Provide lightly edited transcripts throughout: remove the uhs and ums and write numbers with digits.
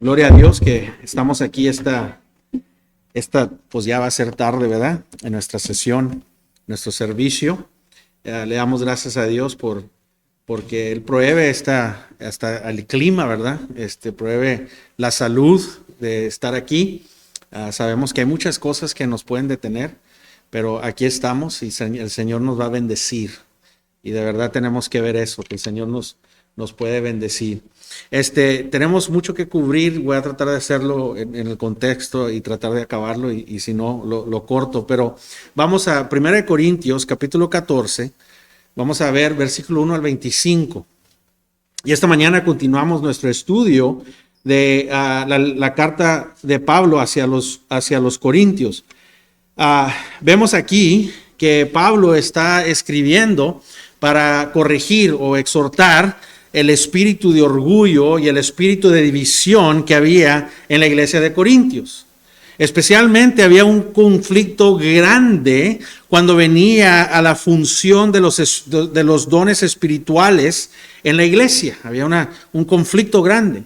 Gloria a Dios que estamos aquí pues ya va a ser tarde, ¿verdad? En nuestra sesión, nuestro servicio. Le damos gracias a Dios porque Él provee hasta el clima, ¿verdad? Provee la salud de estar aquí. Sabemos que hay muchas cosas que nos pueden detener, pero aquí estamos y el Señor nos va a bendecir. Y de verdad tenemos que ver eso, que el Señor nos puede bendecir. Tenemos mucho que cubrir, voy a tratar de hacerlo en el contexto y tratar de acabarlo y si no, lo corto. Pero vamos a 1 Corintios, capítulo 14, vamos a ver versículo 1 al 25. Y esta mañana continuamos nuestro estudio de la carta de Pablo hacia los Corintios. Vemos aquí que Pablo está escribiendo para corregir o exhortar el espíritu de orgullo y el espíritu de división que había en la iglesia de Corintios. Especialmente había un conflicto grande cuando venía a la función de los dones espirituales en la iglesia. Había un conflicto grande.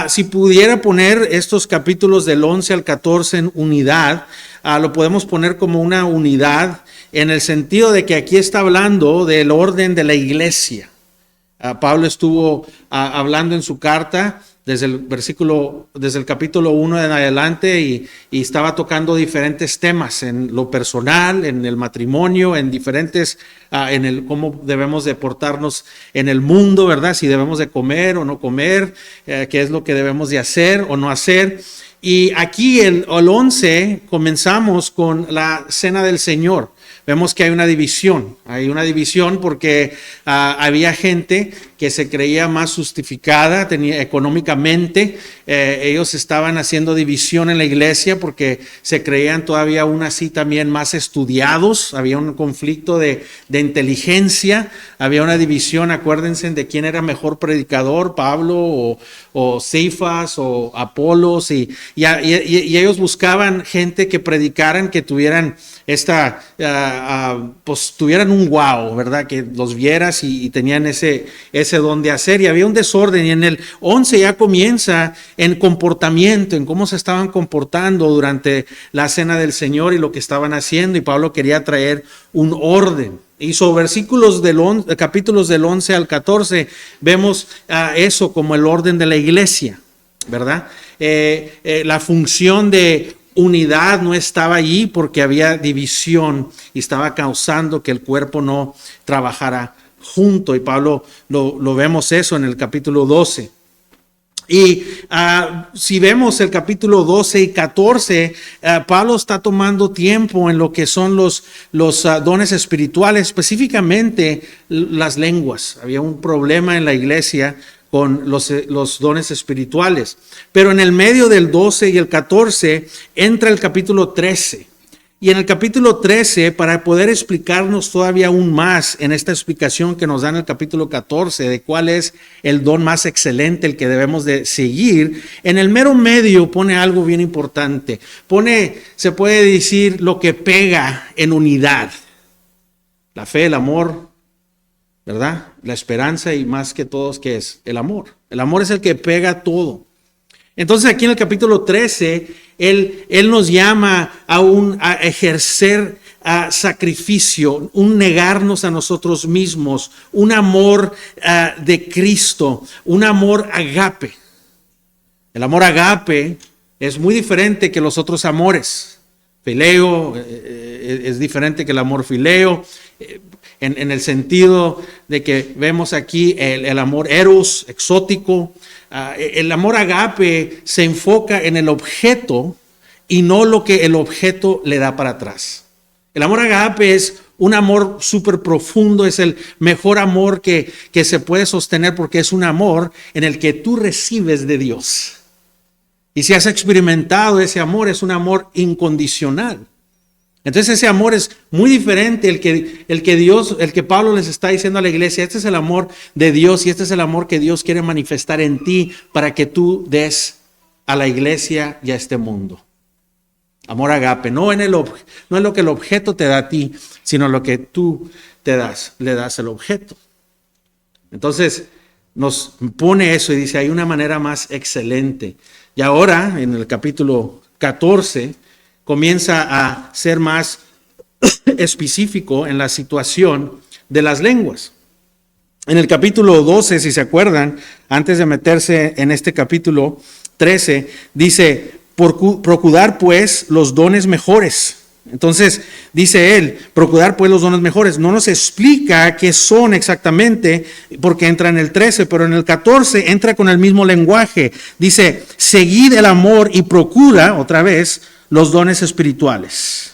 Si pudiera poner estos capítulos del 11 al 14 en unidad, lo podemos poner como una unidad en el sentido de que aquí está hablando del orden de la iglesia. Pablo estuvo hablando en su carta desde el capítulo 1 en adelante y estaba tocando diferentes temas en lo personal, en el matrimonio, en diferentes, cómo debemos de portarnos en el mundo, ¿verdad? Si debemos de comer o no comer, qué es lo que debemos de hacer o no hacer. Y aquí el 11 comenzamos con la cena del Señor. Vemos que hay una división porque había gente que se creía más justificada económicamente. Ellos estaban haciendo división en la iglesia porque se creían todavía aún así también más estudiados. Había un conflicto de inteligencia, había una división, acuérdense de quién era mejor predicador, Pablo o Cefas o Apolos, y ellos buscaban gente que predicaran, que tuvieran pues tuvieran un wow, ¿verdad? Que los vieras y tenían ese don de hacer, y había un desorden. Y en el 11 ya comienza en comportamiento, en cómo se estaban comportando durante la cena del Señor y lo que estaban haciendo, y Pablo quería traer un orden. Y sobre capítulos del 11 al 14 vemos eso como el orden de la iglesia, ¿verdad? La función de unidad no estaba allí porque había división y estaba causando que el cuerpo no trabajara junto. Y Pablo lo vemos eso en el capítulo 12. Y si vemos el capítulo 12 y 14, Pablo está tomando tiempo en lo que son los dones espirituales, específicamente las lenguas. Había un problema en la iglesia con los dones espirituales. Pero en el medio del 12 y el 14 entra el capítulo 13. Y en el capítulo 13, para poder explicarnos todavía aún más en esta explicación que nos da en el capítulo 14 de cuál es el don más excelente, el que debemos de seguir, en el mero medio pone algo bien importante. Se puede decir, lo que pega en unidad. La fe, el amor, ¿verdad? La esperanza, y más que todo, ¿qué es? El amor. El amor es el que pega todo. Entonces aquí en el capítulo 13, Él nos llama a ejercer sacrificio, un negarnos a nosotros mismos, un amor de Cristo, un amor agape. El amor agape es muy diferente que los otros amores. Fileo es diferente que el amor fileo. En el sentido de que vemos aquí el amor eros, exótico. El amor agape se enfoca en el objeto y no lo que el objeto le da para atrás. El amor agape es un amor súper profundo, es el mejor amor que se puede sostener porque es un amor en el que tú recibes de Dios. Y si has experimentado ese amor, es un amor incondicional. Entonces ese amor es muy diferente el que Pablo les está diciendo a la iglesia. Este es el amor de Dios y este es el amor que Dios quiere manifestar en ti para que tú des a la iglesia y a este mundo. Amor agape, no es lo que el objeto te da a ti, sino lo que tú le das al objeto. Entonces nos pone eso y dice, hay una manera más excelente. Y ahora, en el capítulo 14, comienza a ser más específico en la situación de las lenguas. En el capítulo 12, si se acuerdan, antes de meterse en este capítulo 13, dice, procurar pues los dones mejores. Entonces, dice él, procurar pues los dones mejores. No nos explica qué son exactamente, porque entra en el 13, pero en el 14 entra con el mismo lenguaje. Dice, seguid el amor y procura, otra vez, los dones espirituales.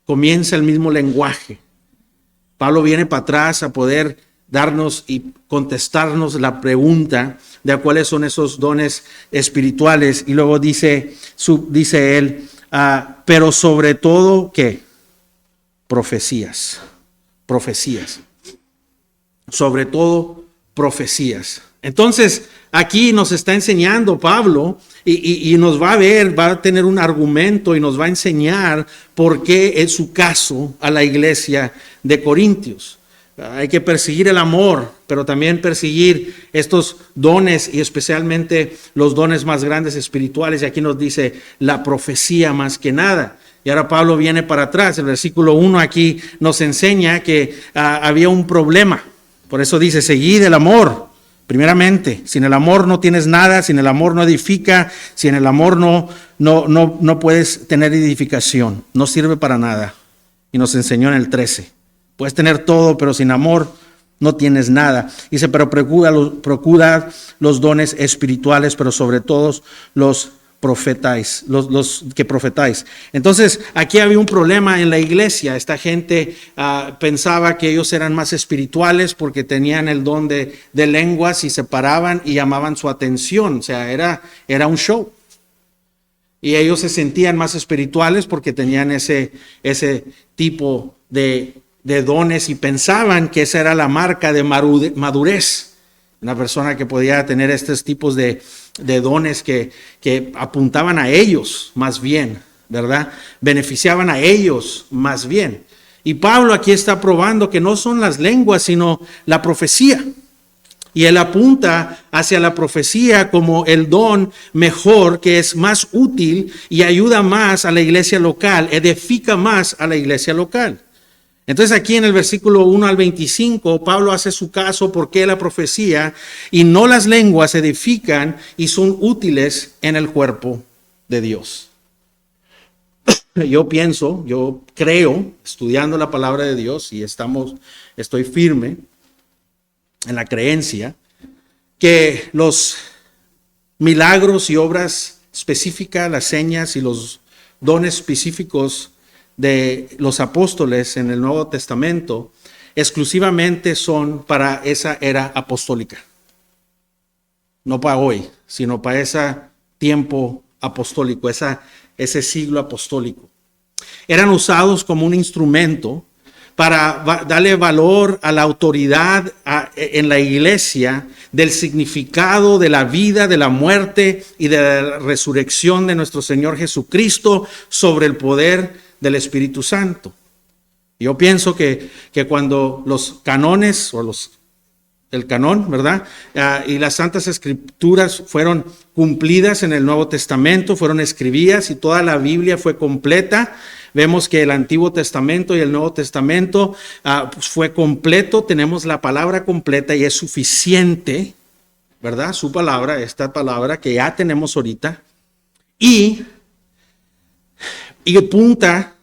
Comienza el mismo lenguaje. Pablo viene para atrás a poder darnos y contestarnos la pregunta de cuáles son esos dones espirituales. Y luego dice él, pero sobre todo, ¿qué? Profecías. Sobre todo, profecías. Entonces, aquí nos está enseñando Pablo y nos va a tener un argumento y nos va a enseñar por qué es su caso a la iglesia de Corintios. Hay que perseguir el amor, pero también perseguir estos dones y especialmente los dones más grandes espirituales. Y aquí nos dice la profecía más que nada. Y ahora Pablo viene para atrás. El versículo 1 aquí nos enseña que había un problema. Por eso dice, seguid el amor. Primeramente, sin el amor no tienes nada, sin el amor no edifica, sin el amor no puedes tener edificación, no sirve para nada. Y nos enseñó en el 13, puedes tener todo, pero sin amor no tienes nada. Dice, pero procura los dones espirituales, pero sobre todo los profetáis, los que profetáis. Entonces, aquí había un problema en la iglesia. Esta gente pensaba que ellos eran más espirituales porque tenían el don de lenguas y se paraban y llamaban su atención. O sea, era un show. Y ellos se sentían más espirituales porque tenían ese tipo de dones y pensaban que esa era la marca de madurez. Una persona que podía tener estos tipos de dones que apuntaban a ellos más bien, ¿verdad? Beneficiaban a ellos más bien. Y Pablo aquí está probando que no son las lenguas, sino la profecía. Y él apunta hacia la profecía como el don mejor, que es más útil y ayuda más a la iglesia local, edifica más a la iglesia local. Entonces aquí en el versículo 1 al 25, Pablo hace su caso porque la profecía y no las lenguas edifican y son útiles en el cuerpo de Dios. Yo creo, estudiando la palabra de Dios y estoy firme en la creencia que los milagros y obras específicas, las señas y los dones específicos de los apóstoles en el Nuevo Testamento exclusivamente son para esa era apostólica. No para hoy, sino para ese tiempo apostólico, ese siglo apostólico. Eran usados como un instrumento para darle valor a la autoridad en la iglesia del significado de la vida, de la muerte y de la resurrección de nuestro Señor Jesucristo sobre el poder del Espíritu Santo. Yo pienso que cuando los canones el canón, ¿verdad? Y las Santas Escrituras fueron cumplidas en el Nuevo Testamento, fueron escribidas y toda la Biblia fue completa. Vemos que el Antiguo Testamento y el Nuevo Testamento fue completo, tenemos la palabra completa y es suficiente, ¿verdad? Su palabra, esta palabra que ya tenemos ahorita. Y apunta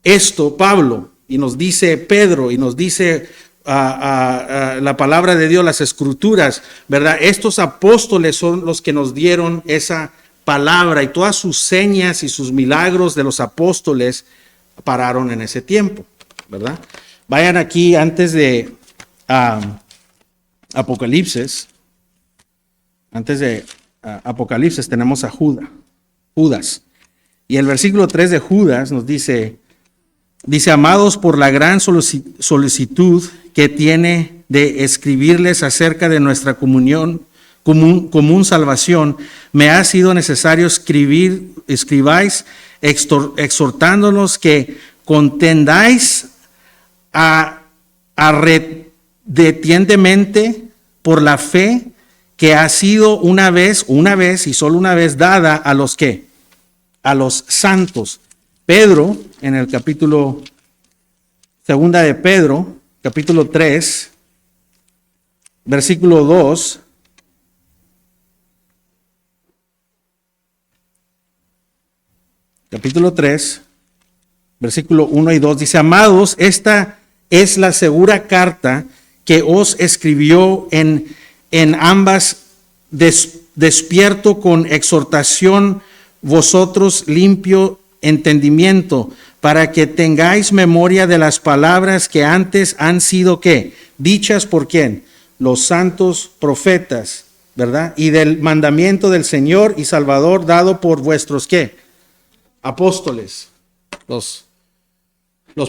esto Pablo y nos dice Pedro y nos dice la palabra de Dios, las Escrituras, ¿verdad? Estos apóstoles son los que nos dieron esa palabra y todas sus señas y sus milagros de los apóstoles pararon en ese tiempo, ¿verdad? Vayan aquí antes de Apocalipsis. Antes de Apocalipsis tenemos a Judas. Y el versículo 3 de Judas nos dice, amados, por la gran solicitud que tiene de escribirles acerca de nuestra común salvación, me ha sido necesario escribáis exhortándonos que contendáis tiendemente por la fe que ha sido una vez y solo una vez dada a los que, a los santos. Pedro, en el capítulo, segunda de Pedro, capítulo 3, versículo 2. Capítulo 3, versículo 1 y 2, dice: amados, esta es la segura carta que os escribió en ambas, despierto con exhortación, vosotros limpio entendimiento, para que tengáis memoria de las palabras que antes han sido, ¿qué? Dichas por ¿quién? Los santos profetas, ¿verdad? Y del mandamiento del Señor y Salvador dado por vuestros, ¿qué? Apóstoles. Los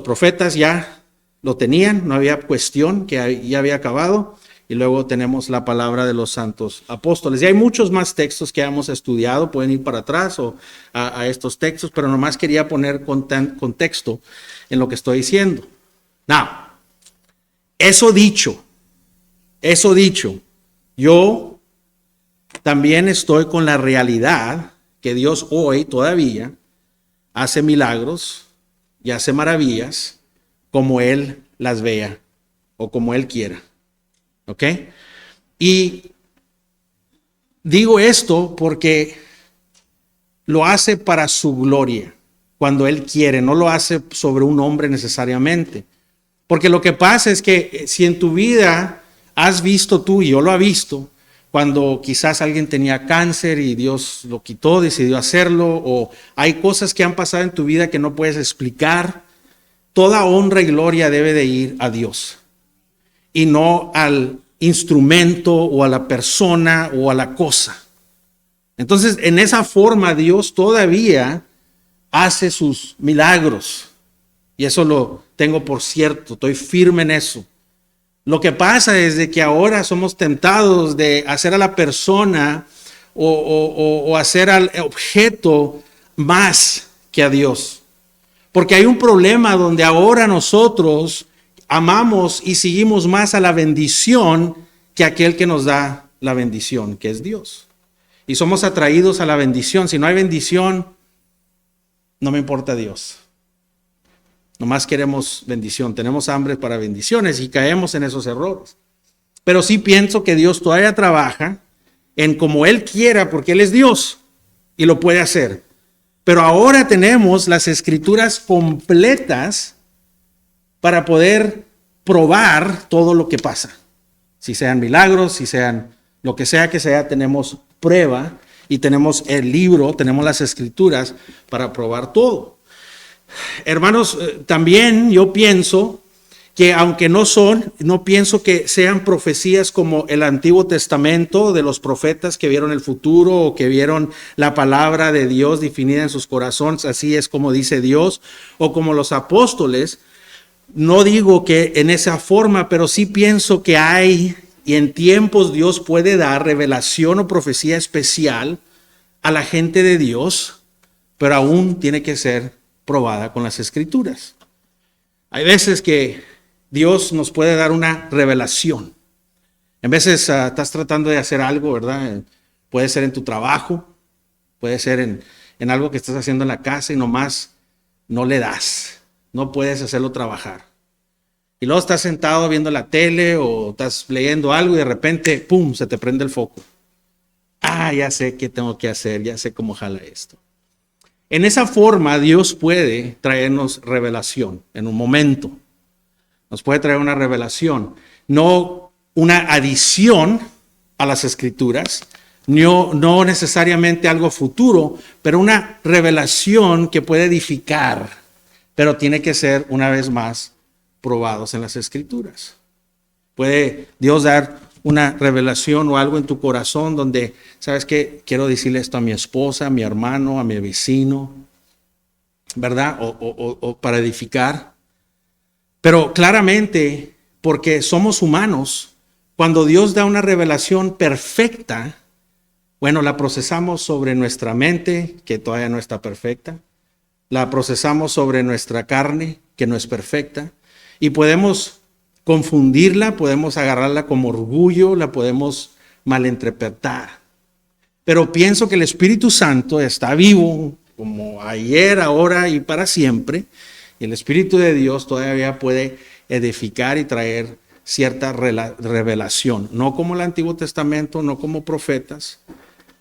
profetas ya lo tenían, no había cuestión, que ya había acabado. Y luego tenemos la palabra de los santos apóstoles. Y hay muchos más textos que hemos estudiado, pueden ir para atrás o a estos textos, pero nomás quería poner contexto en lo que estoy diciendo. Now, eso dicho, yo también estoy con la realidad que Dios hoy todavía hace milagros y hace maravillas como Él las vea o como Él quiera. ¿Ok? Y digo esto porque lo hace para su gloria, cuando Él quiere, no lo hace sobre un hombre necesariamente. Porque lo que pasa es que si en tu vida has visto tú, y yo lo he visto, cuando quizás alguien tenía cáncer y Dios lo quitó, decidió hacerlo, o hay cosas que han pasado en tu vida que no puedes explicar, toda honra y gloria debe de ir a Dios y no al instrumento o a la persona o a la cosa. Entonces, en esa forma Dios todavía hace sus milagros, y eso lo tengo por cierto, estoy firme en eso. Lo que pasa es de que ahora somos tentados de hacer a la persona o hacer al objeto más que a Dios. Porque hay un problema donde ahora nosotros amamos y seguimos más a la bendición que a aquel que nos da la bendición, que es Dios. Y somos atraídos a la bendición. Si no hay bendición, no me importa Dios. Nomás queremos bendición, tenemos hambre para bendiciones y caemos en esos errores. Pero sí pienso que Dios todavía trabaja en como Él quiera, porque Él es Dios y lo puede hacer. Pero ahora tenemos las escrituras completas para poder probar todo lo que pasa. Si sean milagros, si sean lo que sea, tenemos prueba y tenemos el libro, tenemos las escrituras para probar todo. Hermanos, también yo pienso que aunque no pienso que sean profecías como el Antiguo Testamento de los profetas que vieron el futuro o que vieron la palabra de Dios definida en sus corazones, así es como dice Dios, o como los apóstoles. No digo que en esa forma, pero sí pienso que hay, y en tiempos Dios puede dar revelación o profecía especial a la gente de Dios, pero aún tiene que ser probada con las escrituras. Hay veces que Dios nos puede dar una revelación. En veces estás tratando de hacer algo, ¿verdad? Puede ser en tu trabajo, puede ser en algo que estás haciendo en la casa y nomás no le das, no puedes hacerlo trabajar. Y luego estás sentado viendo la tele o estás leyendo algo y de repente, ¡pum!, se te prende el foco. Ya sé qué tengo que hacer, ya sé cómo jala esto. En esa forma Dios puede traernos revelación en un momento. Nos puede traer una revelación, no una adición a las escrituras, no necesariamente algo futuro, pero una revelación que puede edificar, pero tiene que ser una vez más probados en las escrituras. Puede Dios dar una revelación o algo en tu corazón donde, ¿sabes qué? Quiero decirle esto a mi esposa, a mi hermano, a mi vecino, ¿verdad? O para edificar. Pero claramente, porque somos humanos, cuando Dios da una revelación perfecta, bueno, la procesamos sobre nuestra mente, que todavía no está perfecta. La procesamos sobre nuestra carne, que no es perfecta. Y podemos confundirla, podemos agarrarla como orgullo, la podemos malinterpretar. Pero pienso que el Espíritu Santo está vivo como ayer, ahora y para siempre. Y el Espíritu de Dios todavía puede edificar y traer cierta revelación. No como el Antiguo Testamento, no como profetas.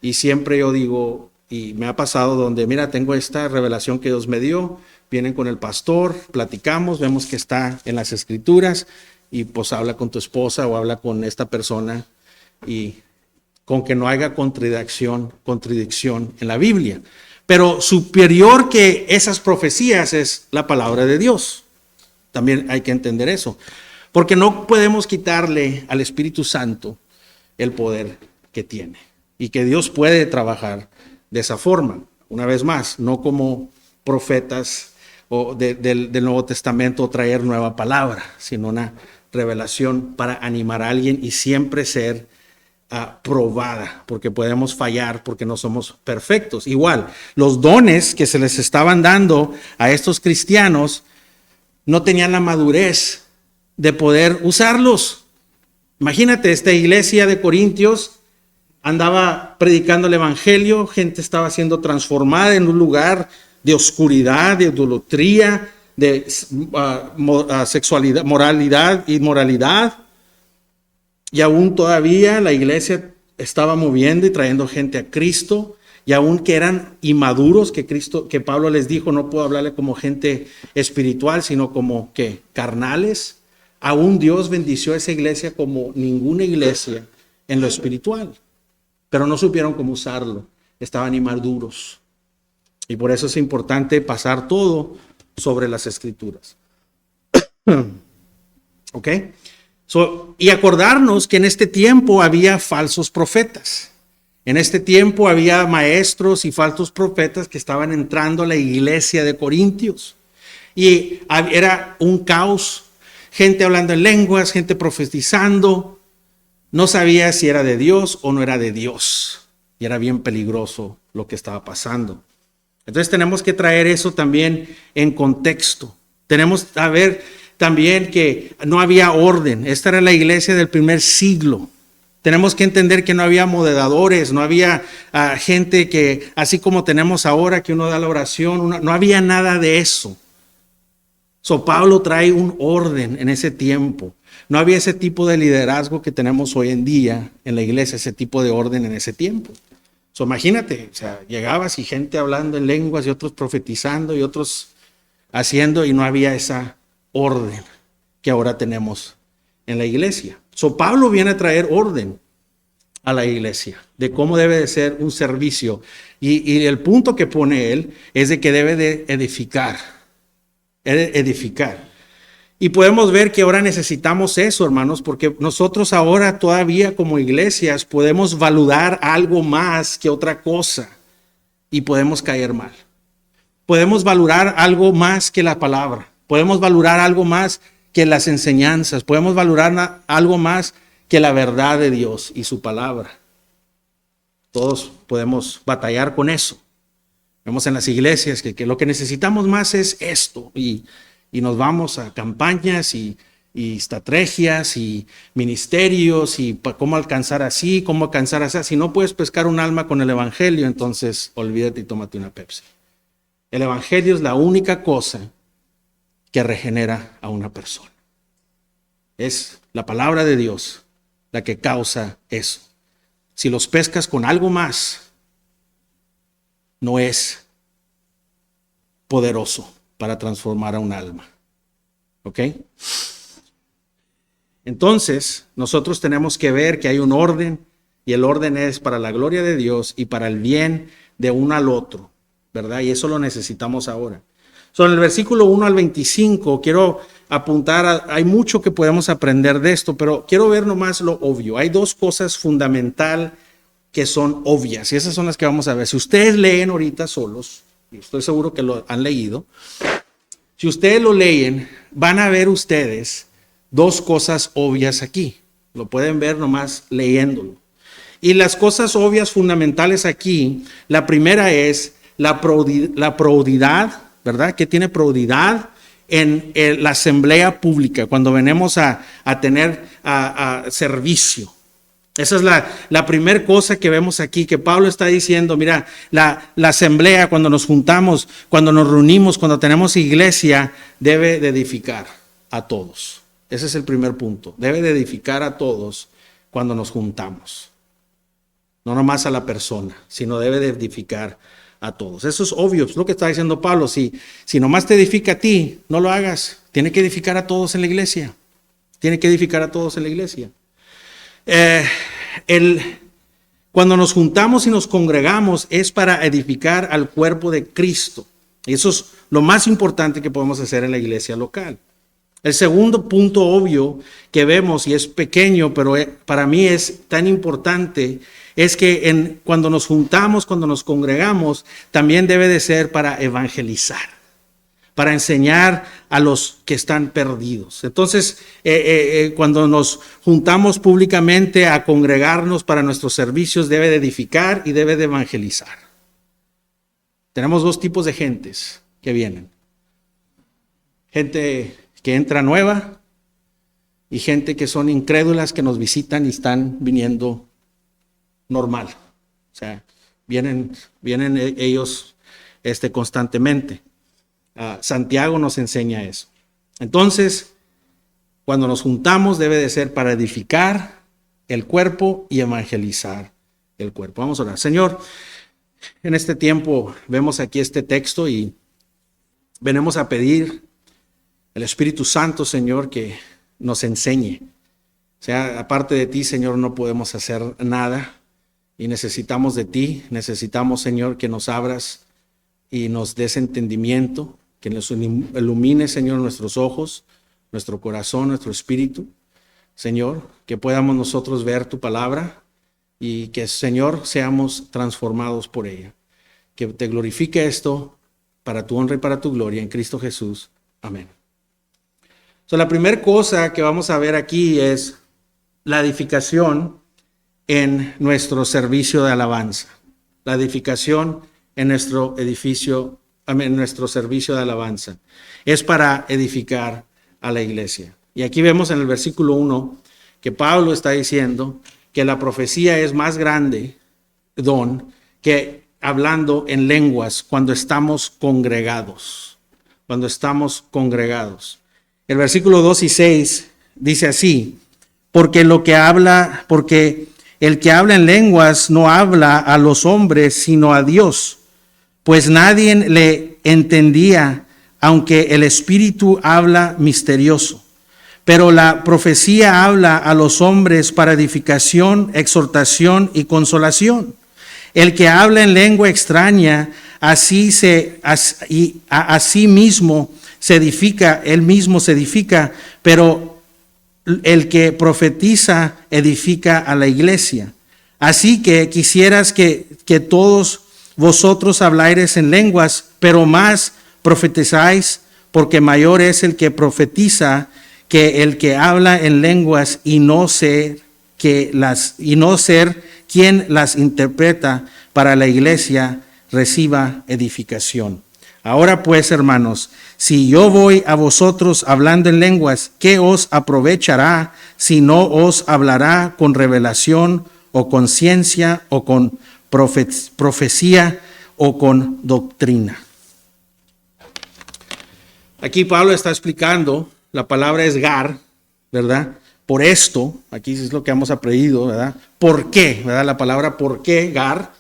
Y siempre yo digo, y me ha pasado donde, mira, tengo esta revelación que Dios me dio, vienen con el pastor, platicamos, vemos que está en las Escrituras y pues habla con tu esposa o habla con esta persona y con que no haya contradicción en la Biblia. Pero superior que esas profecías es la palabra de Dios. También hay que entender eso. Porque no podemos quitarle al Espíritu Santo el poder que tiene. Y que Dios puede trabajar de esa forma. Una vez más, no como profetas o del Nuevo Testamento traer nueva palabra, sino una revelación para animar a alguien y siempre ser probada, porque podemos fallar, porque no somos perfectos. Igual, los dones que se les estaban dando a estos cristianos no tenían la madurez de poder usarlos. Imagínate, esta iglesia de Corintios andaba predicando el evangelio, gente estaba siendo transformada en un lugar de oscuridad, de idolatría, de sexualidad, moralidad, inmoralidad. Y aún todavía la iglesia estaba moviendo y trayendo gente a Cristo, y aún que eran inmaduros, que Pablo les dijo, no puedo hablarle como gente espiritual, sino como que carnales. Aún Dios bendició a esa iglesia como ninguna iglesia en lo espiritual, pero no supieron cómo usarlo, estaban inmaduros. Y por eso es importante pasar todo sobre las Escrituras. ¿Ok? Y acordarnos que en este tiempo había falsos profetas. En este tiempo había maestros y falsos profetas que estaban entrando a la iglesia de Corintios. Y era un caos, gente hablando en lenguas, gente profetizando. No sabía si era de Dios o no era de Dios. Y era bien peligroso lo que estaba pasando. Entonces tenemos que traer eso también en contexto. Tenemos que ver también que no había orden. Esta era la iglesia del primer siglo. Tenemos que entender que no había moderadores, no había gente que, así como tenemos ahora, que uno da la oración, no había nada de eso. Pablo trae un orden en ese tiempo. No había ese tipo de liderazgo que tenemos hoy en día en la iglesia, ese tipo de orden en ese tiempo. Imagínate, llegabas y gente hablando en lenguas y otros profetizando y otros haciendo, y no había esa orden que ahora tenemos en la iglesia. Pablo viene a traer orden a la iglesia de cómo debe de ser un servicio, y el punto que pone él es de que debe de edificar. Y podemos ver que ahora necesitamos eso, hermanos, porque nosotros ahora todavía como iglesias podemos valorar algo más que otra cosa y podemos caer mal. Podemos valorar algo más que la palabra. Podemos valorar algo más que las enseñanzas. Podemos valorar algo más que la verdad de Dios y su palabra. Todos podemos batallar con eso. Vemos en las iglesias que lo que necesitamos más es esto. Y nos vamos a campañas y estrategias y ministerios y cómo alcanzar así, cómo alcanzar así. Si no puedes pescar un alma con el evangelio, entonces olvídate y tómate una Pepsi. El evangelio es la única cosa que regenera a una persona. Es la palabra de Dios la que causa eso. Si los pescas con algo más, no es poderoso para transformar a un alma. ¿Ok? Entonces, nosotros tenemos que ver que hay un orden, y el orden es para la gloria de Dios y para el bien de uno al otro, ¿verdad? Y eso lo necesitamos ahora. En el versículo 1 al 25, quiero apuntar, hay mucho que podemos aprender de esto, pero quiero ver nomás lo obvio. Hay dos cosas fundamentales que son obvias, y esas son las que vamos a ver. Si ustedes leen ahorita solos, y estoy seguro que lo han leído, si ustedes lo leen, van a ver ustedes dos cosas obvias aquí. Lo pueden ver nomás leyéndolo. Y las cosas obvias fundamentales aquí, la primera es la probidad, ¿verdad? Que tiene probidad en la asamblea pública, cuando venimos a tener a servicio. Esa es la primera cosa que vemos aquí, que Pablo está diciendo, mira, la asamblea, cuando nos juntamos, cuando nos reunimos, cuando tenemos iglesia, debe de edificar a todos. Ese es el primer punto, debe de edificar a todos cuando nos juntamos. No nomás a la persona, sino debe de edificar a todos. Eso es obvio, es lo que está diciendo Pablo. Si nomás te edifica a ti, no lo hagas. Tiene que edificar a todos en la iglesia. Tiene que edificar a todos en la iglesia. Cuando nos juntamos y nos congregamos es para edificar al cuerpo de Cristo. Y eso es lo más importante que podemos hacer en la iglesia local. El segundo punto obvio que vemos, y es pequeño, pero para mí es tan importante, es que cuando nos juntamos, cuando nos congregamos, también debe de ser para evangelizar, para enseñar a los que están perdidos. Entonces, cuando nos juntamos públicamente a congregarnos para nuestros servicios, debe de edificar y debe de evangelizar. Tenemos dos tipos de gentes que vienen. Gente que entra nueva y gente que son incrédulas, que nos visitan y están viniendo normal. O sea, vienen ellos constantemente. Santiago nos enseña eso. Entonces, cuando nos juntamos debe de ser para edificar el cuerpo y evangelizar el cuerpo. Vamos a orar. Señor, en este tiempo vemos aquí este texto y venimos a pedir el Espíritu Santo, Señor, que nos enseñe. O sea, aparte de ti, Señor, no podemos hacer nada y necesitamos de ti. Necesitamos, Señor, que nos abras y nos des entendimiento, que nos ilumine, Señor, nuestros ojos, nuestro corazón, nuestro espíritu. Señor, que podamos nosotros ver tu palabra y que, Señor, seamos transformados por ella. Que te glorifique esto para tu honra y para tu gloria en Cristo Jesús. Amén. La primera cosa que vamos a ver aquí es la edificación en nuestro servicio de alabanza. La edificación en nuestro servicio de alabanza. Es para edificar a la iglesia. Y aquí vemos en el versículo 1 que Pablo está diciendo que la profecía es más grande don que hablando en lenguas cuando estamos congregados. Cuando estamos congregados. El versículo 2 y 6 dice así: porque el que habla en lenguas no habla a los hombres, sino a Dios, pues nadie le entendía, aunque el Espíritu habla misterioso. Pero la profecía habla a los hombres para edificación, exhortación y consolación. El que habla en lengua extraña, a sí mismo se edifica, él mismo se edifica, pero el que profetiza edifica a la iglesia. Así que quisieras que todos vosotros hablaréis en lenguas, pero más profetizáis, porque mayor es el que profetiza que el que habla en lenguas, y no ser quien las interpreta, para la iglesia reciba edificación. Ahora pues, hermanos, si yo voy a vosotros hablando en lenguas, ¿qué os aprovechará si no os hablará con revelación o con ciencia o con profecía o con doctrina? Aquí Pablo está explicando, la palabra es gar, ¿verdad? Por esto, aquí es lo que hemos aprendido, ¿verdad? ¿Por qué? ¿Verdad? La palabra por qué, gar,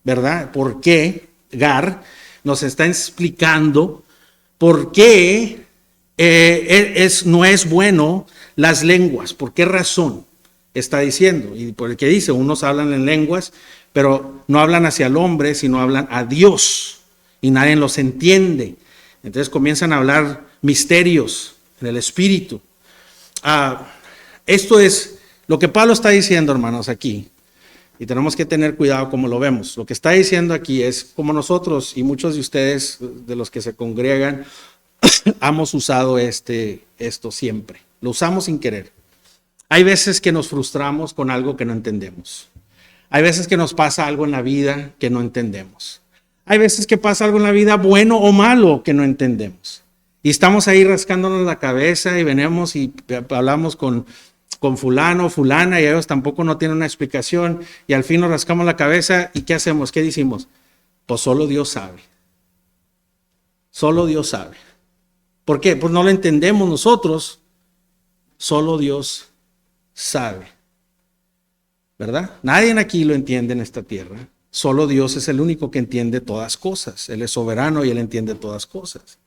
¿verdad? ¿Por qué, gar? Nos está explicando por qué no es bueno las lenguas. ¿Por qué razón está diciendo? Y por el que dice, unos hablan en lenguas, pero no hablan hacia el hombre, sino hablan a Dios. Y nadie los entiende. Entonces comienzan a hablar misterios en el espíritu. Esto es lo que Pablo está diciendo, hermanos, aquí. Y tenemos que tener cuidado como lo vemos. Lo que está diciendo aquí es como nosotros y muchos de ustedes, de los que se congregan, hemos usado esto siempre. Lo usamos sin querer. Hay veces que nos frustramos con algo que no entendemos. Hay veces que nos pasa algo en la vida que no entendemos. Hay veces que pasa algo en la vida bueno o malo que no entendemos. Y estamos ahí rascándonos la cabeza y venimos y hablamos con fulano, fulana, y ellos tampoco no tienen una explicación, y al fin nos rascamos la cabeza, ¿y qué hacemos? ¿Qué decimos? Pues solo Dios sabe. Solo Dios sabe. ¿Por qué? Pues no lo entendemos nosotros. Solo Dios sabe. ¿Verdad? Nadie aquí lo entiende en esta tierra. Solo Dios es el único que entiende todas cosas. Él es soberano y Él entiende todas cosas.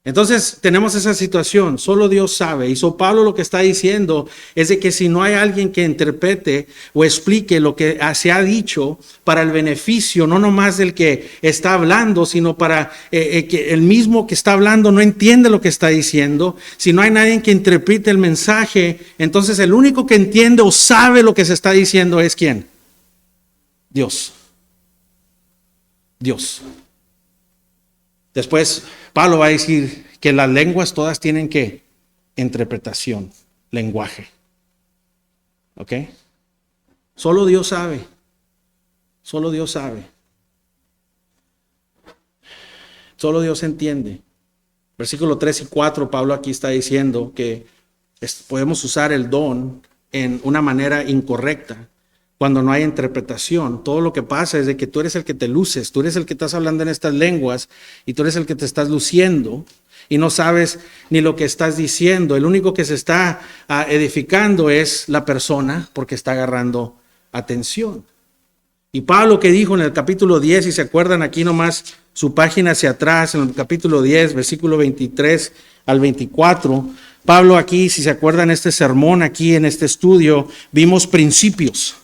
Entonces tenemos esa situación, solo Dios sabe. Y Pablo lo que está diciendo es de que si no hay alguien que interprete o explique lo que se ha dicho para el beneficio, no nomás del que está hablando, sino para que el mismo que está hablando no entiende lo que está diciendo. Si no hay nadie que interprete el mensaje, entonces el único que entiende o sabe lo que se está diciendo es ¿quién? Dios. Dios. Después Pablo va a decir que las lenguas todas tienen que interpretación, lenguaje. ¿Ok? Solo Dios sabe. Solo Dios sabe. Solo Dios entiende. Versículo 3 y 4, Pablo aquí está diciendo que podemos usar el don en una manera incorrecta. Cuando no hay interpretación, todo lo que pasa es de que tú eres el que te luces, tú eres el que estás hablando en estas lenguas y tú eres el que te estás luciendo y no sabes ni lo que estás diciendo. El único que se está edificando es la persona porque está agarrando atención. Y Pablo que dijo en el capítulo 10, si se acuerdan aquí nomás su página hacia atrás, en el capítulo 10, versículo 23 al 24, Pablo aquí, si se acuerdan este sermón aquí en este estudio, vimos principios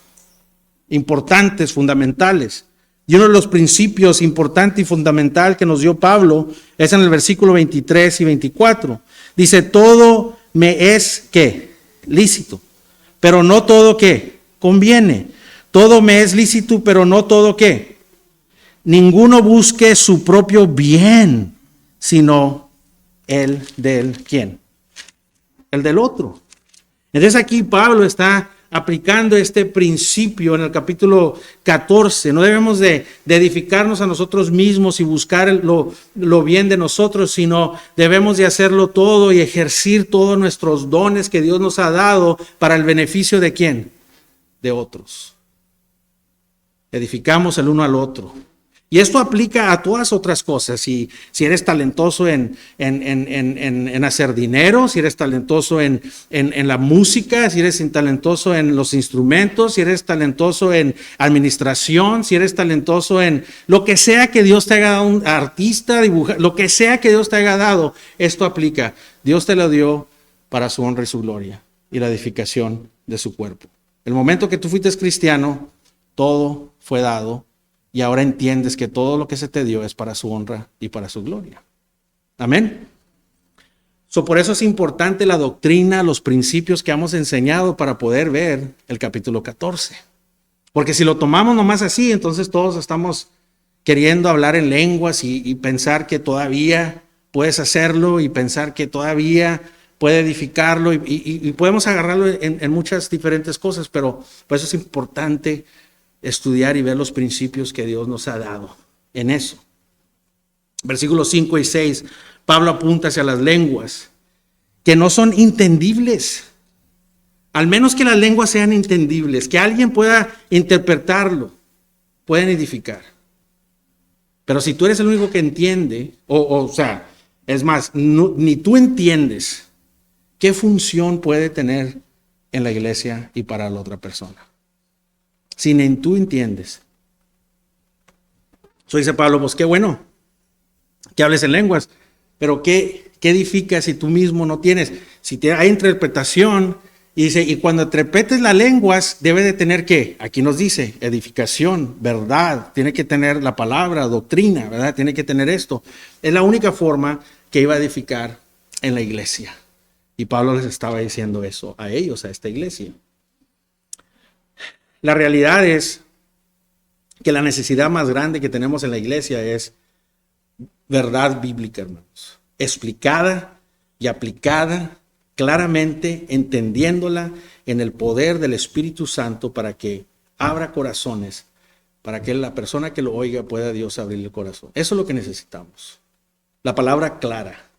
importantes, fundamentales. Y uno de los principios importante y fundamental que nos dio Pablo es en el versículo 23 y 24. Dice, todo me es, ¿qué? Lícito, pero no todo, ¿qué? Conviene. Todo me es lícito, pero no todo, ¿qué? Ninguno busque su propio bien, sino el del, ¿quién? El del otro. Entonces aquí Pablo está aplicando este principio en el capítulo 14. No debemos de edificarnos a nosotros mismos y buscar lo bien de nosotros, sino debemos de hacerlo todo y ejercer todos nuestros dones que Dios nos ha dado para el beneficio de ¿quién? De otros. Edificamos el uno al otro. Y esto aplica a todas otras cosas. Si eres talentoso en hacer dinero, si eres talentoso en la música, si eres talentoso en los instrumentos, si eres talentoso en administración, si eres talentoso en lo que sea que Dios te haya dado, un artista, dibujar, lo que sea que Dios te haya dado, esto aplica. Dios te lo dio para su honra y su gloria y la edificación de su cuerpo. El momento que tú fuiste cristiano, todo fue dado. Y ahora entiendes que todo lo que se te dio es para su honra y para su gloria. Amén. Por eso es importante la doctrina, los principios que hemos enseñado para poder ver el capítulo 14. Porque si lo tomamos nomás así, entonces todos estamos queriendo hablar en lenguas y pensar que todavía puedes hacerlo y pensar que todavía puede edificarlo y podemos agarrarlo en muchas diferentes cosas, pero por eso es importante estudiar y ver los principios que Dios nos ha dado en eso. Versículos 5 y 6, Pablo apunta hacia las lenguas que no son entendibles. Al menos que las lenguas sean entendibles, que alguien pueda interpretarlo, pueden edificar. Pero si tú eres el único que entiende, o sea, es más, ni tú entiendes qué función puede tener en la iglesia y para la otra persona. Si ni tú entiendes. Eso dice Pablo, pues qué bueno que hables en lenguas, pero ¿qué edifica si tú mismo no tienes? Si hay interpretación, y dice, y cuando interpretes las lenguas, debe de tener ¿qué? Aquí nos dice, edificación, verdad, tiene que tener la palabra, doctrina, ¿verdad? Tiene que tener esto. Es la única forma que iba a edificar en la iglesia. Y Pablo les estaba diciendo eso a ellos, a esta iglesia. La realidad es que la necesidad más grande que tenemos en la iglesia es verdad bíblica, hermanos. Explicada y aplicada claramente, entendiéndola en el poder del Espíritu Santo para que abra corazones, para que la persona que lo oiga pueda Dios abrir el corazón. Eso es lo que necesitamos. La palabra clara.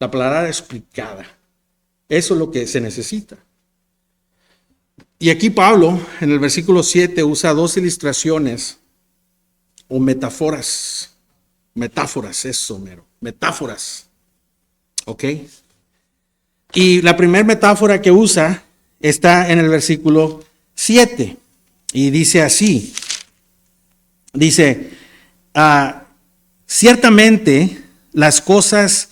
la palabra explicada. Eso es lo que se necesita. Y aquí Pablo, en el versículo 7, usa dos ilustraciones o metáforas. Metáforas, eso mero. Metáforas. ¿Ok? Y la primera metáfora que usa está en el versículo 7. Y dice así. Dice, ciertamente las cosas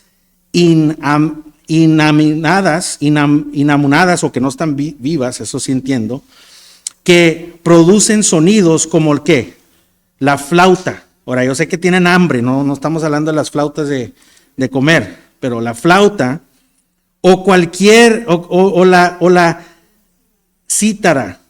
inamunadas o que no están vivas, eso sí entiendo, que producen sonidos como el qué, la flauta. Ahora, yo sé que tienen hambre, no estamos hablando de las flautas de comer, pero la flauta o cualquier, o la cítara,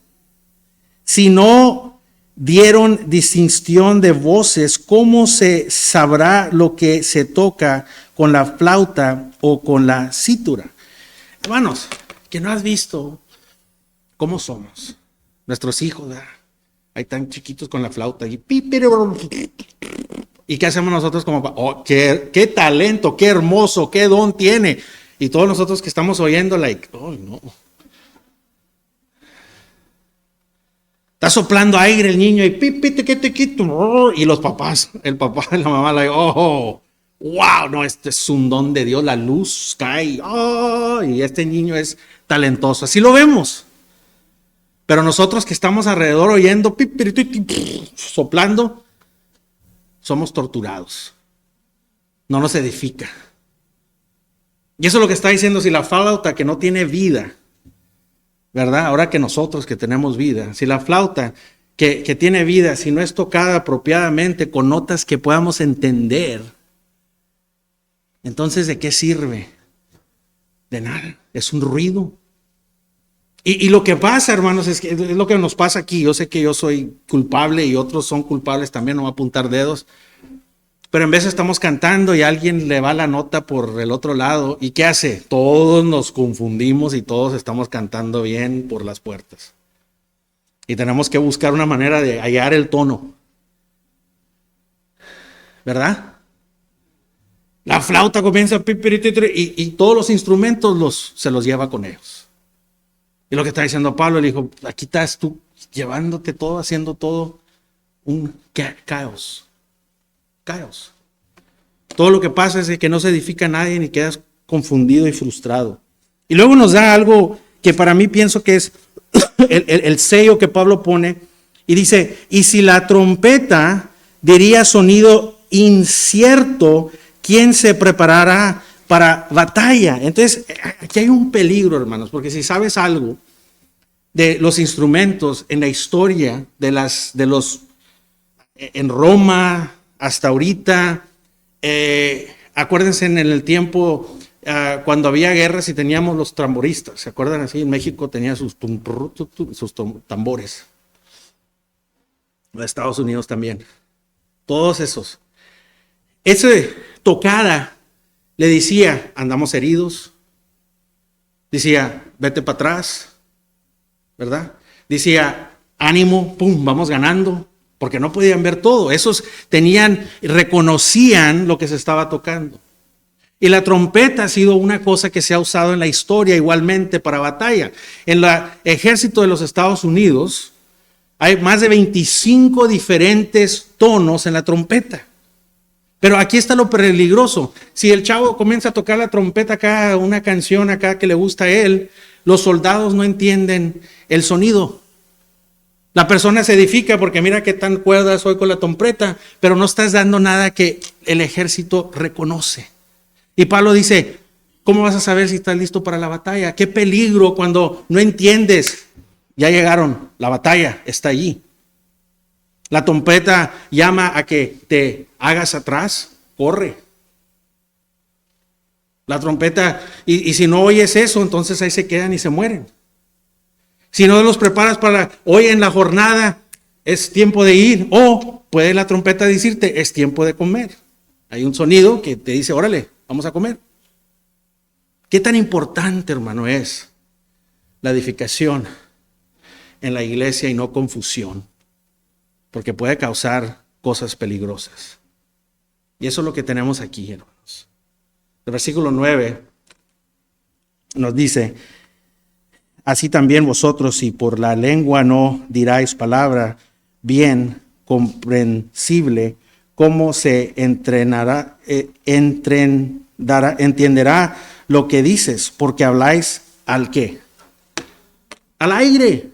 si no dieron distinción de voces, ¿cómo se sabrá lo que se toca con la flauta o con la cítara? Hermanos, que no has visto cómo somos. Nuestros hijos, ¿verdad? Ahí tan chiquitos con la flauta. ¿Y qué hacemos nosotros como oh, qué talento, qué hermoso, qué don tiene? Y todos nosotros que estamos oyendo, oh no. Está soplando aire el niño y los papás, el papá y la mamá, oh, wow, no, este es un don de Dios, la luz cae, oh, y este niño es talentoso. Así lo vemos. Pero nosotros que estamos alrededor oyendo, soplando, somos torturados. No nos edifica. Y eso es lo que está diciendo, si la flauta que no tiene vida, ¿verdad? Ahora que nosotros que tenemos vida, si la flauta que tiene vida, si no es tocada apropiadamente con notas que podamos entender, entonces ¿de qué sirve? De nada, es un ruido. Y lo que pasa, hermanos, es lo que nos pasa aquí. Yo sé que yo soy culpable y otros son culpables también, no voy a apuntar dedos. Pero en vez estamos cantando y alguien le va la nota por el otro lado. ¿Y qué hace? Todos nos confundimos y todos estamos cantando bien por las puertas. Y tenemos que buscar una manera de hallar el tono. ¿Verdad? La flauta comienza y todos los instrumentos se los lleva con ellos. Y lo que está diciendo Pablo, le dijo, aquí estás tú llevándote todo, haciendo todo un caos. Caos. Todo lo que pasa es que no se edifica a nadie ni quedas confundido y frustrado. Y luego nos da algo que para mí pienso que es el sello que Pablo pone y dice, y si la trompeta diría sonido incierto, ¿quién se preparará para batalla? Entonces, aquí hay un peligro, hermanos, porque si sabes algo de los instrumentos en la historia en Roma hasta ahorita, acuérdense en el tiempo cuando había guerras y teníamos los tamboristas, ¿se acuerdan así? En México tenía sus tambores, en Estados Unidos también, todos esos. Ese tocada le decía, andamos heridos, decía, vete para atrás, ¿verdad? Decía, ánimo, pum, vamos ganando. Porque no podían ver todo. Esos reconocían lo que se estaba tocando. Y la trompeta ha sido una cosa que se ha usado en la historia igualmente para batalla. En el ejército de los Estados Unidos hay más de 25 diferentes tonos en la trompeta. Pero aquí está lo peligroso. Si el chavo comienza a tocar la trompeta acá, una canción acá que le gusta a él, los soldados no entienden el sonido. La persona se edifica porque mira qué tan cuerda soy con la trompeta, pero no estás dando nada que el ejército reconoce. Y Pablo dice, ¿cómo vas a saber si estás listo para la batalla? Qué peligro cuando no entiendes. Ya llegaron, la batalla está allí. La trompeta llama a que te hagas atrás, corre. La trompeta, y si no oyes eso, entonces ahí se quedan y se mueren. Si no los preparas para hoy en la jornada, es tiempo de ir. O puede la trompeta decirte, es tiempo de comer. Hay un sonido que te dice, órale, vamos a comer. ¿Qué tan importante, hermano, es la edificación en la iglesia y no confusión? Porque puede causar cosas peligrosas. Y eso es lo que tenemos aquí, hermanos. El versículo 9 nos dice: así también vosotros, si por la lengua no diráis palabra bien comprensible, ¿cómo se entenderá lo que dices? Porque habláis ¿al qué? Al aire.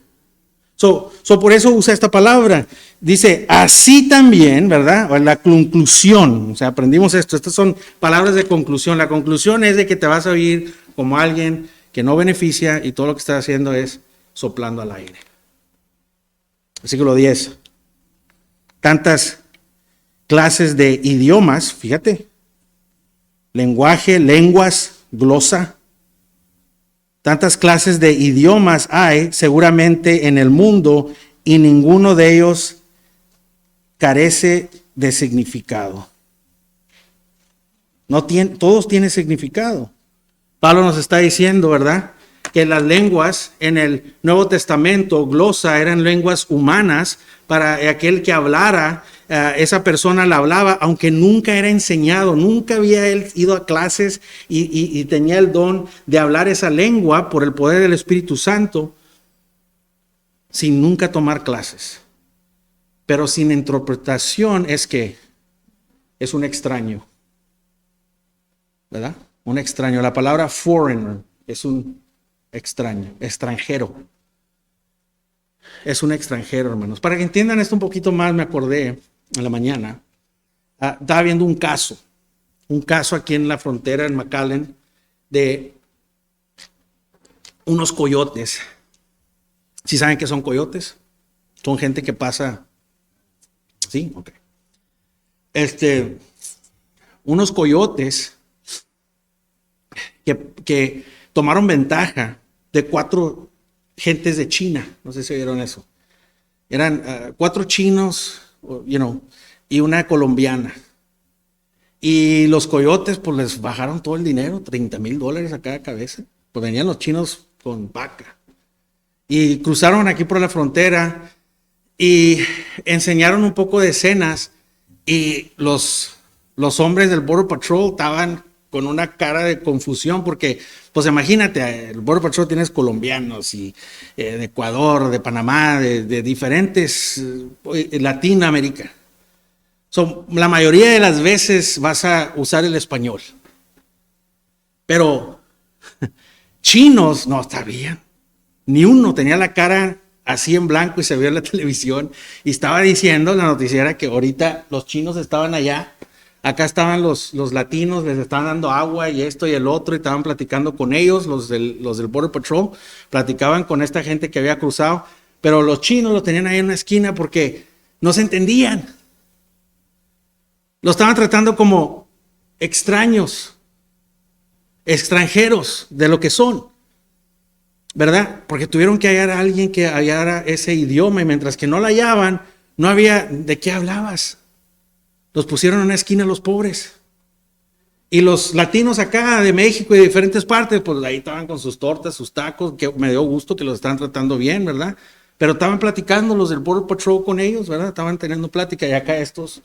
Por eso usa esta palabra. Dice, así también, ¿verdad? O la conclusión. O sea, aprendimos esto. Estas son palabras de conclusión. La conclusión es de que te vas a oír como alguien que no beneficia y todo lo que estás haciendo es soplando al aire. Versículo 10. Tantas clases de idiomas, fíjate. Lenguaje, lenguas, glosa. Tantas clases de idiomas hay seguramente en el mundo y ninguno de ellos carece de significado. Todos tienen significado. Pablo nos está diciendo, ¿verdad?, que las lenguas en el Nuevo Testamento, glosa, eran lenguas humanas para aquel que hablara. Esa persona la hablaba, aunque nunca era enseñado, nunca había él ido a clases y tenía el don de hablar esa lengua por el poder del Espíritu Santo, sin nunca tomar clases. Pero sin interpretación es un extraño, ¿verdad? Un extraño. La palabra foreigner es un extraño, extranjero. Es un extranjero, hermanos. Para que entiendan esto un poquito más, me acordé en la mañana, estaba viendo un caso aquí en la frontera, en McAllen, de unos coyotes. ¿Sí saben qué son coyotes? Son gente que pasa. Sí, ok. Unos coyotes que tomaron ventaja de 4 gentes de China. No sé si oyeron eso. Eran 4 chinos, y una colombiana. Y los coyotes, pues les bajaron todo el dinero, $30,000 a cada cabeza. Pues venían los chinos con vaca. Y cruzaron aquí por la frontera y enseñaron un poco de escenas. Y los hombres del Border Patrol estaban con una cara de confusión porque, pues imagínate, el Border Patrol tienes colombianos y de Ecuador, de Panamá, de diferentes, Latinoamérica. La mayoría de las veces vas a usar el español. Pero chinos no sabían. Ni uno tenía la cara así en blanco y se vio en la televisión. Y estaba diciendo la noticiera que ahorita los chinos estaban allá. Acá estaban los latinos, les estaban dando agua y esto y el otro, y estaban platicando con ellos, los del Border Patrol, platicaban con esta gente que había cruzado, pero los chinos los tenían ahí en una esquina porque no se entendían. Lo estaban tratando como extraños, extranjeros de lo que son, ¿verdad? Porque tuvieron que hallar a alguien que hallara ese idioma, y mientras que no la hallaban, no había de qué hablabas. Los pusieron en una esquina los pobres. Y los latinos acá de México y de diferentes partes, pues ahí estaban con sus tortas, sus tacos, que me dio gusto que los estaban tratando bien, ¿verdad? Pero estaban platicando los del Border Patrol con ellos, ¿verdad? Estaban teniendo plática, y acá estos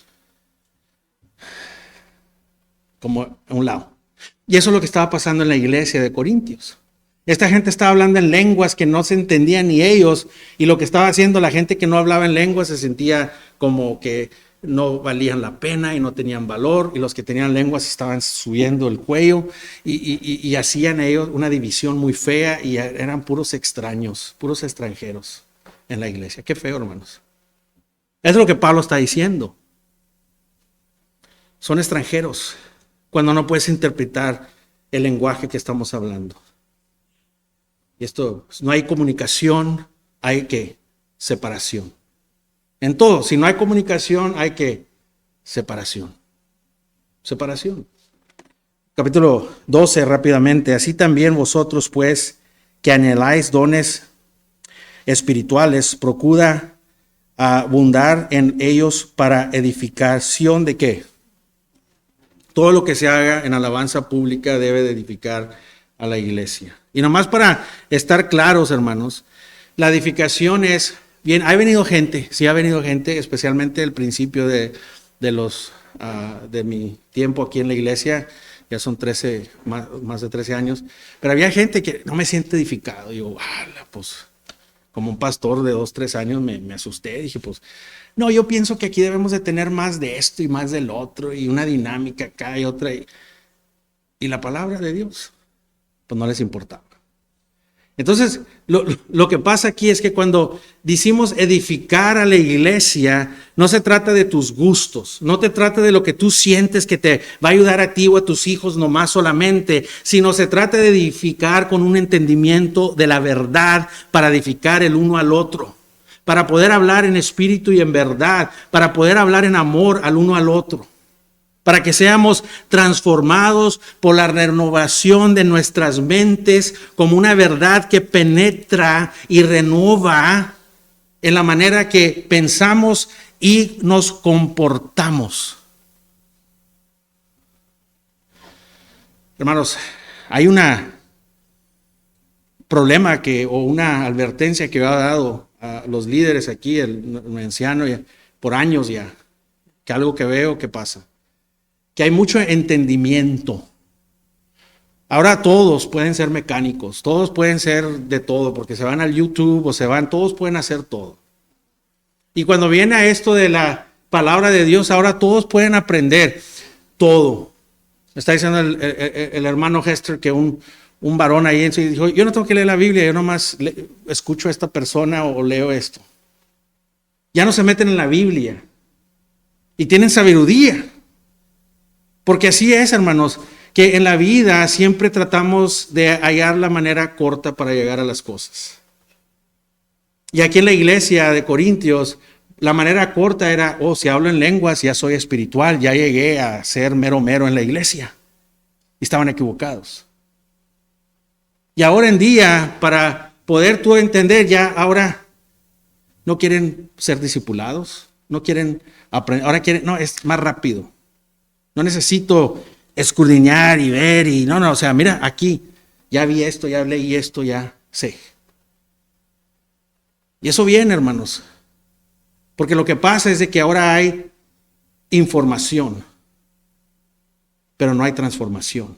como a un lado. Y eso es lo que estaba pasando en la iglesia de Corintios. Esta gente estaba hablando en lenguas que no se entendían ni ellos, y lo que estaba haciendo la gente que no hablaba en lenguas se sentía como que no valían la pena y no tenían valor, y los que tenían lenguas estaban subiendo el cuello y hacían ellos una división muy fea, y eran puros extraños, puros extranjeros en la iglesia. Qué feo, hermanos. Es lo que Pablo está diciendo. Son extranjeros cuando no puedes interpretar el lenguaje que estamos hablando. Y esto, no hay comunicación, hay separación. En todo, si no hay comunicación, hay separación. Separación. Capítulo 12, rápidamente. Así también vosotros, pues, que anheláis dones espirituales, procura abundar en ellos para edificación de ¿qué? Todo lo que se haga en alabanza pública debe de edificar a la iglesia. Y nomás para estar claros, hermanos, la edificación es, bien, ha venido gente, especialmente al principio de mi tiempo aquí en la iglesia, ya son 13, más de 13 años, pero había gente que no me siente edificado. Digo, pues como un pastor de 2, 3 años me asusté, dije, pues no, yo pienso que aquí debemos de tener más de esto y más del otro y una dinámica acá y otra. Y la palabra de Dios, pues no les importaba. Entonces, lo que pasa aquí es que cuando decimos edificar a la iglesia, no se trata de tus gustos, no te trata de lo que tú sientes que te va a ayudar a ti o a tus hijos nomás solamente, sino se trata de edificar con un entendimiento de la verdad para edificar el uno al otro, para poder hablar en espíritu y en verdad, para poder hablar en amor al uno al otro, para que seamos transformados por la renovación de nuestras mentes como una verdad que penetra y renueva en la manera que pensamos y nos comportamos. Hermanos, hay una problema o una advertencia que ha dado a los líderes aquí, el anciano, por años ya, que algo que veo que pasa. Que hay mucho entendimiento. Ahora todos pueden ser mecánicos, todos pueden ser de todo, porque se van al YouTube o todos pueden hacer todo. Y cuando viene a esto de la palabra de Dios, ahora todos pueden aprender todo. Está diciendo el hermano Hester que un varón ahí en sí dijo, yo no tengo que leer la Biblia, yo nomás escucho a esta persona o leo esto. Ya no se meten en la Biblia y tienen sabiduría. Porque así es, hermanos, que en la vida siempre tratamos de hallar la manera corta para llegar a las cosas. Y aquí en la iglesia de Corintios, la manera corta era, si hablo en lenguas, ya soy espiritual, ya llegué a ser mero en la iglesia. Y estaban equivocados. Y ahora en día, para poder tú entender, ya ahora no quieren ser discipulados, no quieren aprender, ahora quieren, no, es más rápido. No necesito escudriñar y ver o sea, mira, aquí ya vi esto, ya leí esto, ya sé. Y eso viene, hermanos, porque lo que pasa es de que ahora hay información, pero no hay transformación.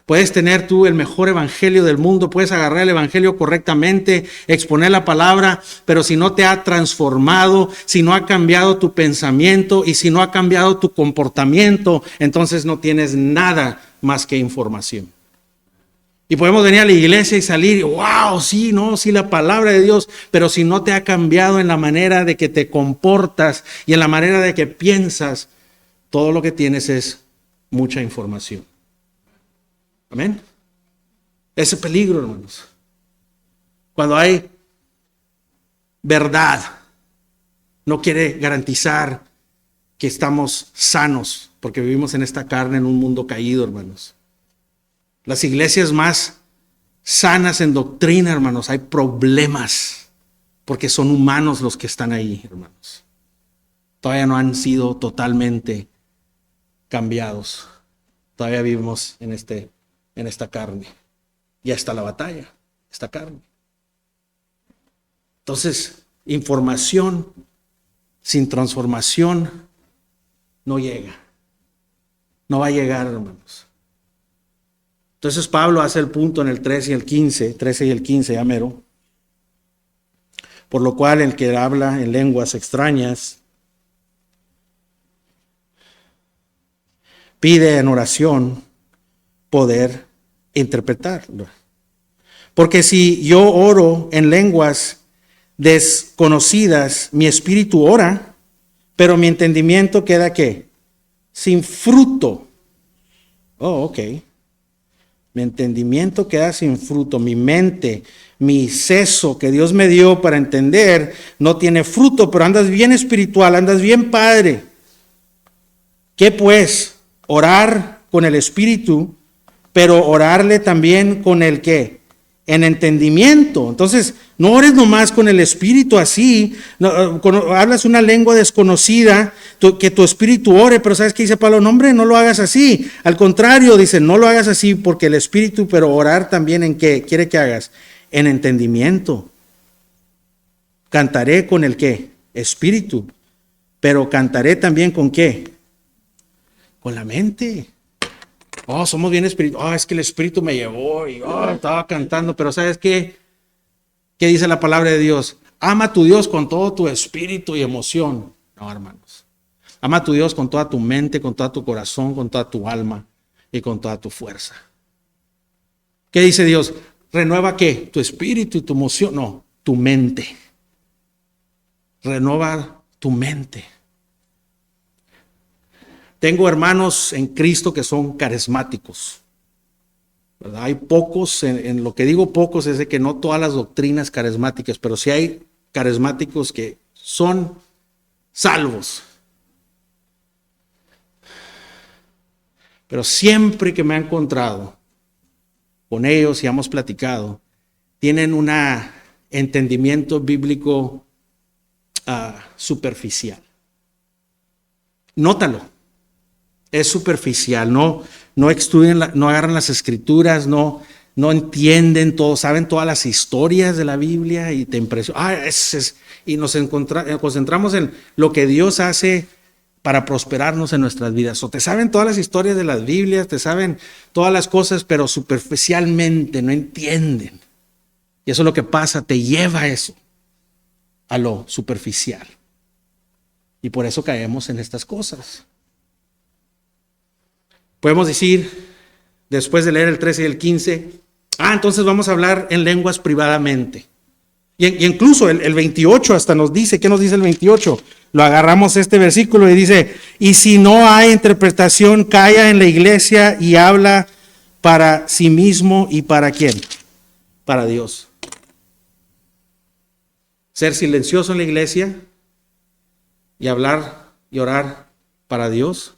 Puedes tener tú el mejor evangelio del mundo, puedes agarrar el evangelio correctamente, exponer la palabra, pero si no te ha transformado, si no ha cambiado tu pensamiento y si no ha cambiado tu comportamiento, entonces no tienes nada más que información. Y podemos venir a la iglesia y salir, y, wow, sí, la palabra de Dios, pero si no te ha cambiado en la manera de que te comportas y en la manera de que piensas, todo lo que tienes es mucha información. Amén. Ese peligro, hermanos. Cuando hay verdad, no quiere garantizar que estamos sanos, porque vivimos en esta carne, en un mundo caído, hermanos. Las iglesias más sanas en doctrina, hermanos, hay problemas, porque son humanos los que están ahí, hermanos. Todavía no han sido totalmente cambiados. Todavía vivimos en esta carne. Ya está la batalla, esta carne. Entonces, información sin transformación no llega. No va a llegar, hermanos. Entonces Pablo hace el punto en el 13 y el 15, ya mero. Por lo cual el que habla en lenguas extrañas pide en oración poder interpretarlo. Porque si yo oro en lenguas desconocidas, mi espíritu ora, pero mi entendimiento queda ¿qué? Sin fruto. Ok. Mi entendimiento queda sin fruto. Mi mente, mi seso que Dios me dio para entender, no tiene fruto, pero andas bien espiritual, andas bien padre. ¿Qué pues? Orar con el espíritu, pero orarle también con el ¿qué? En entendimiento. Entonces, no ores nomás con el espíritu así, hablas una lengua desconocida, que tu espíritu ore, pero ¿sabes qué dice Pablo? No, hombre, no lo hagas así. Al contrario, dice, no lo hagas así porque el espíritu, pero orar también ¿en qué? Quiere que hagas en entendimiento. Cantaré con el ¿qué? Espíritu, pero cantaré también con ¿qué? Con la mente. Oh, somos bien espirituales. Oh, es que el Espíritu me llevó y estaba cantando. Pero ¿sabes qué? ¿Qué dice la palabra de Dios? Ama a tu Dios con todo tu espíritu y emoción. No, hermanos. Ama a tu Dios con toda tu mente, con todo tu corazón, con toda tu alma y con toda tu fuerza. ¿Qué dice Dios? ¿Renueva qué? Tu espíritu y tu emoción. No, tu mente. Renueva tu mente. Tengo hermanos en Cristo que son carismáticos, ¿verdad? Hay pocos, en lo que digo pocos es de que no todas las doctrinas carismáticas, pero sí hay carismáticos que son salvos. Pero siempre que me he encontrado con ellos y hemos platicado, tienen un entendimiento bíblico superficial. Nótalo. Es superficial, no estudian, no agarran las escrituras, no entienden todo, saben todas las historias de la Biblia y te impresiona. Y nos concentramos en lo que Dios hace para prosperarnos en nuestras vidas. O te saben todas las historias de las Biblias, te saben todas las cosas, pero superficialmente no entienden. Y eso es lo que pasa, te lleva eso, a lo superficial. Y por eso caemos en estas cosas. Podemos decir, después de leer el 13 y el 15, entonces vamos a hablar en lenguas privadamente. Y incluso el 28 hasta nos dice, ¿qué nos dice el 28? Lo agarramos este versículo y dice, y si no hay interpretación, calla en la iglesia y habla para sí mismo y ¿para quién? Para Dios. Ser silencioso en la iglesia y hablar y orar para Dios.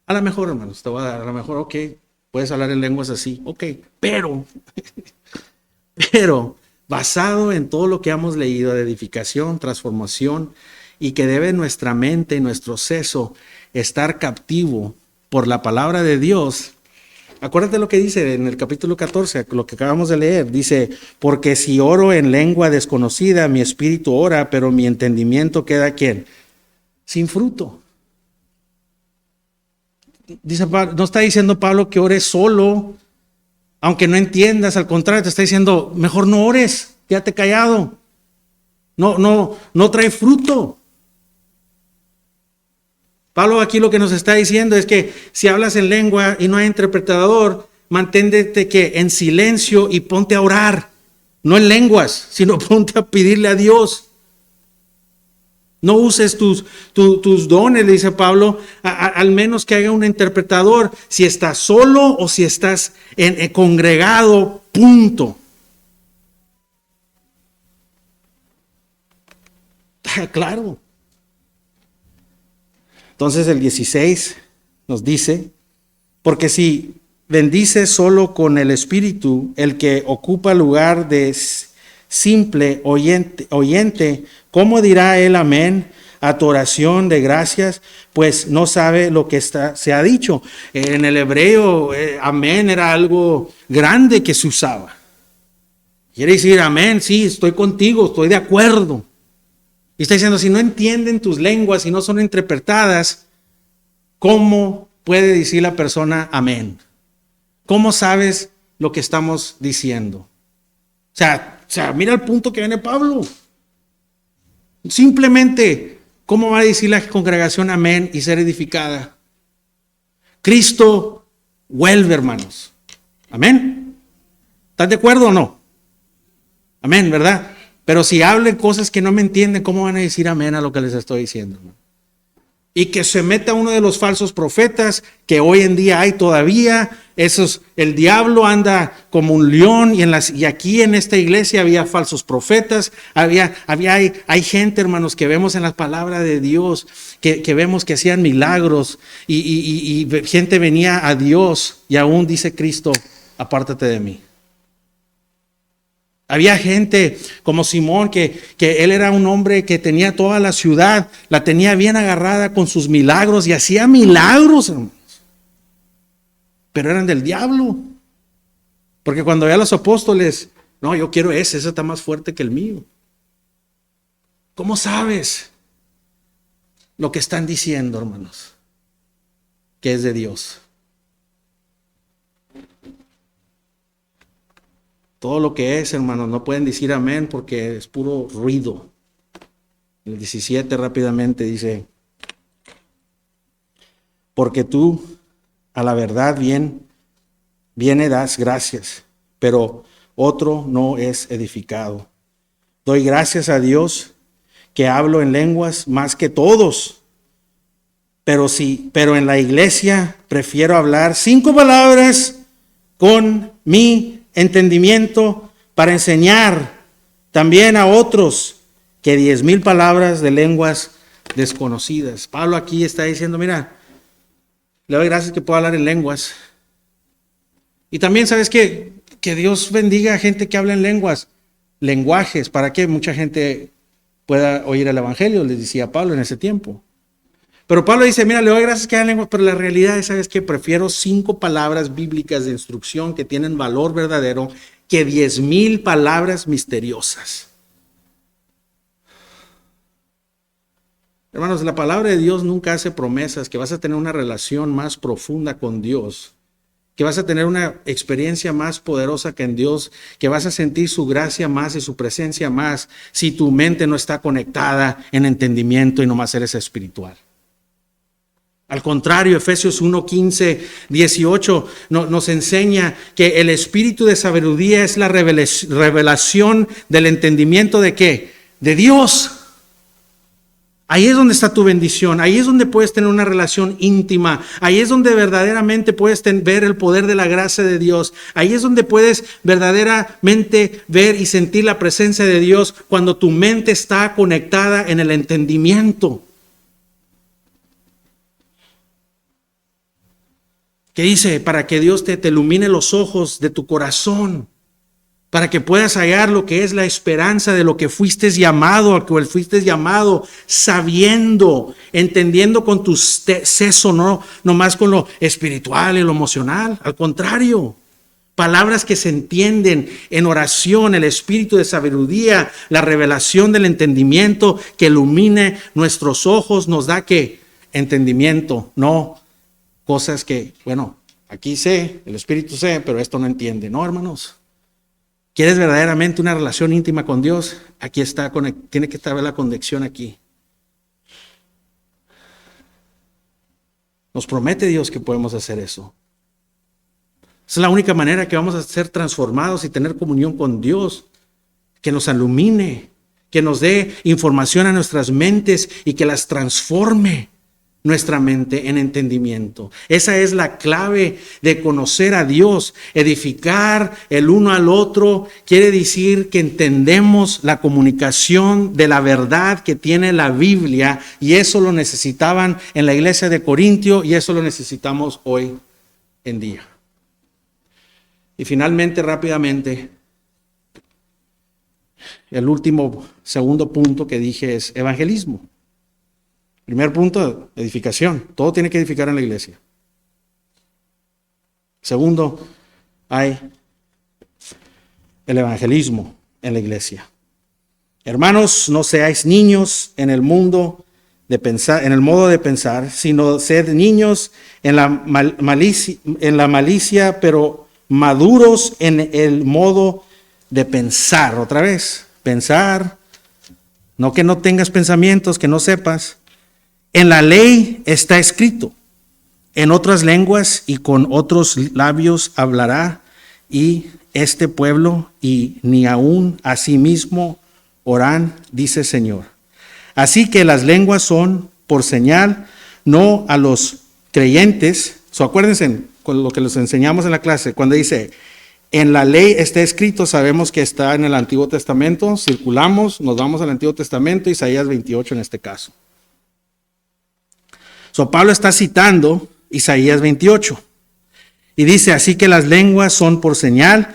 A lo mejor, hermanos, te voy a dar, a lo mejor, ok, puedes hablar en lenguas así, ok, pero, basado en todo lo que hemos leído de edificación, transformación, y que debe nuestra mente y nuestro seso estar captivo por la palabra de Dios. Acuérdate lo que dice en el capítulo 14, lo que acabamos de leer, dice, porque si oro en lengua desconocida, mi espíritu ora, pero mi entendimiento queda, ¿quién? Sin fruto. Dice Pablo, no está diciendo Pablo que ores solo, aunque no entiendas, al contrario, te está diciendo, mejor no ores, quédate callado. No trae fruto. Pablo aquí lo que nos está diciendo es que si hablas en lengua y no hay interpretador, mantente que en silencio y ponte a orar, no en lenguas, sino ponte a pedirle a Dios. No uses tus dones, le dice Pablo, al menos que haya un interpretador, si estás solo o si estás congregado, punto. Claro. Entonces el 16 nos dice, porque si bendices solo con el Espíritu, el que ocupa lugar de simple oyente, ¿cómo dirá él amén a tu oración de gracias? Pues no sabe lo que se ha dicho. En el hebreo, amén era algo grande que se usaba. Quiere decir, amén, sí, estoy contigo, estoy de acuerdo. Y está diciendo, si no entienden tus lenguas y no son interpretadas, ¿cómo puede decir la persona amén? ¿Cómo sabes lo que estamos diciendo? O sea, mira el punto que viene Pablo. Simplemente, ¿cómo va a decir la congregación amén y ser edificada? Cristo vuelve, hermanos. Amén. ¿Están de acuerdo o no? Amén, ¿verdad? Pero si hablan cosas que no me entienden, ¿cómo van a decir amén a lo que les estoy diciendo? Y que se meta uno de los falsos profetas que hoy en día hay todavía. El diablo anda como un león y aquí en esta iglesia había falsos profetas. Hay gente, hermanos, que vemos en la palabra de Dios, que vemos que hacían milagros y gente venía a Dios y aún dice Cristo, apártate de mí. Había gente como Simón, que él era un hombre que tenía toda la ciudad, la tenía bien agarrada con sus milagros y hacía milagros, hermanos. Pero eran del diablo. Porque cuando veía a los apóstoles, no, yo quiero ese está más fuerte que el mío. ¿Cómo sabes lo que están diciendo, hermanos? Que es de Dios. todo lo que es, hermanos. No pueden decir amén porque es puro ruido. El 17 rápidamente dice, porque tú a la verdad viene das gracias, pero otro no es edificado. Doy gracias a Dios que hablo en lenguas más que todos, pero en la iglesia prefiero hablar 5 palabras con mi entendimiento para enseñar también a otros que 10,000 palabras de lenguas desconocidas. Pablo aquí está diciendo, mira, le doy gracias que puedo hablar en lenguas. Y también, ¿sabes qué? Que Dios bendiga a gente que habla en lenguas, lenguajes, para que mucha gente pueda oír el evangelio, les decía Pablo en ese tiempo. Pero Pablo dice, mira, le doy gracias que hablan lenguas, pero la realidad es, ¿sabes qué? Prefiero 5 palabras bíblicas de instrucción que tienen valor verdadero que 10,000 palabras misteriosas. Hermanos, la palabra de Dios nunca hace promesas que vas a tener una relación más profunda con Dios, que vas a tener una experiencia más poderosa que en Dios, que vas a sentir su gracia más y su presencia más si tu mente no está conectada en entendimiento y nomás eres espiritual. Al contrario, Efesios 1, 15, 18 nos enseña que el espíritu de sabiduría es la revelación del entendimiento ¿de qué? De Dios. Ahí es donde está tu bendición, ahí es donde puedes tener una relación íntima, ahí es donde verdaderamente puedes ver el poder de la gracia de Dios, ahí es donde puedes verdaderamente ver y sentir la presencia de Dios cuando tu mente está conectada en el entendimiento. ¿Qué dice? Para que Dios te ilumine los ojos de tu corazón, para que puedas hallar lo que es la esperanza de lo que fuiste llamado, al que fuiste llamado, sabiendo, entendiendo con tu seso, no más con lo espiritual y lo emocional. Al contrario, palabras que se entienden en oración, el espíritu de sabiduría, la revelación del entendimiento que ilumine nuestros ojos, nos da que entendimiento, no cosas que, bueno, aquí sé, el espíritu sé, pero esto no entiende, ¿no, hermanos? ¿Quieres verdaderamente una relación íntima con Dios? Aquí está, tiene que estar la conexión aquí. Nos promete Dios que podemos hacer eso. Es la única manera que vamos a ser transformados y tener comunión con Dios, que nos ilumine, que nos dé información a nuestras mentes y que las transforme nuestra mente en entendimiento. Esa es la clave de conocer a Dios. Edificar el uno al otro quiere decir que entendemos la comunicación de la verdad que tiene la Biblia, y eso lo necesitaban en la iglesia de Corintio y eso lo necesitamos hoy en día. Y finalmente, rápidamente, el segundo punto que dije es evangelismo. Primer punto, edificación. Todo tiene que edificar en la iglesia. Segundo, hay el evangelismo en la iglesia. Hermanos, no seáis niños en el mundo de pensar, en el modo de pensar, sino sed niños en la malicia, pero maduros en el modo de pensar. Otra vez, pensar, no que no tengas pensamientos, que no sepas. En la ley está escrito, en otras lenguas y con otros labios hablará, y este pueblo, y ni aún a sí mismo orarán, dice el Señor. Así que las lenguas son por señal, no a los creyentes. Acuérdense con lo que les enseñamos en la clase, cuando dice, en la ley está escrito, sabemos que está en el Antiguo Testamento, circulamos, nos vamos al Antiguo Testamento, Isaías 28 en este caso. Pablo está citando Isaías 28 y dice, así que las lenguas son por señal,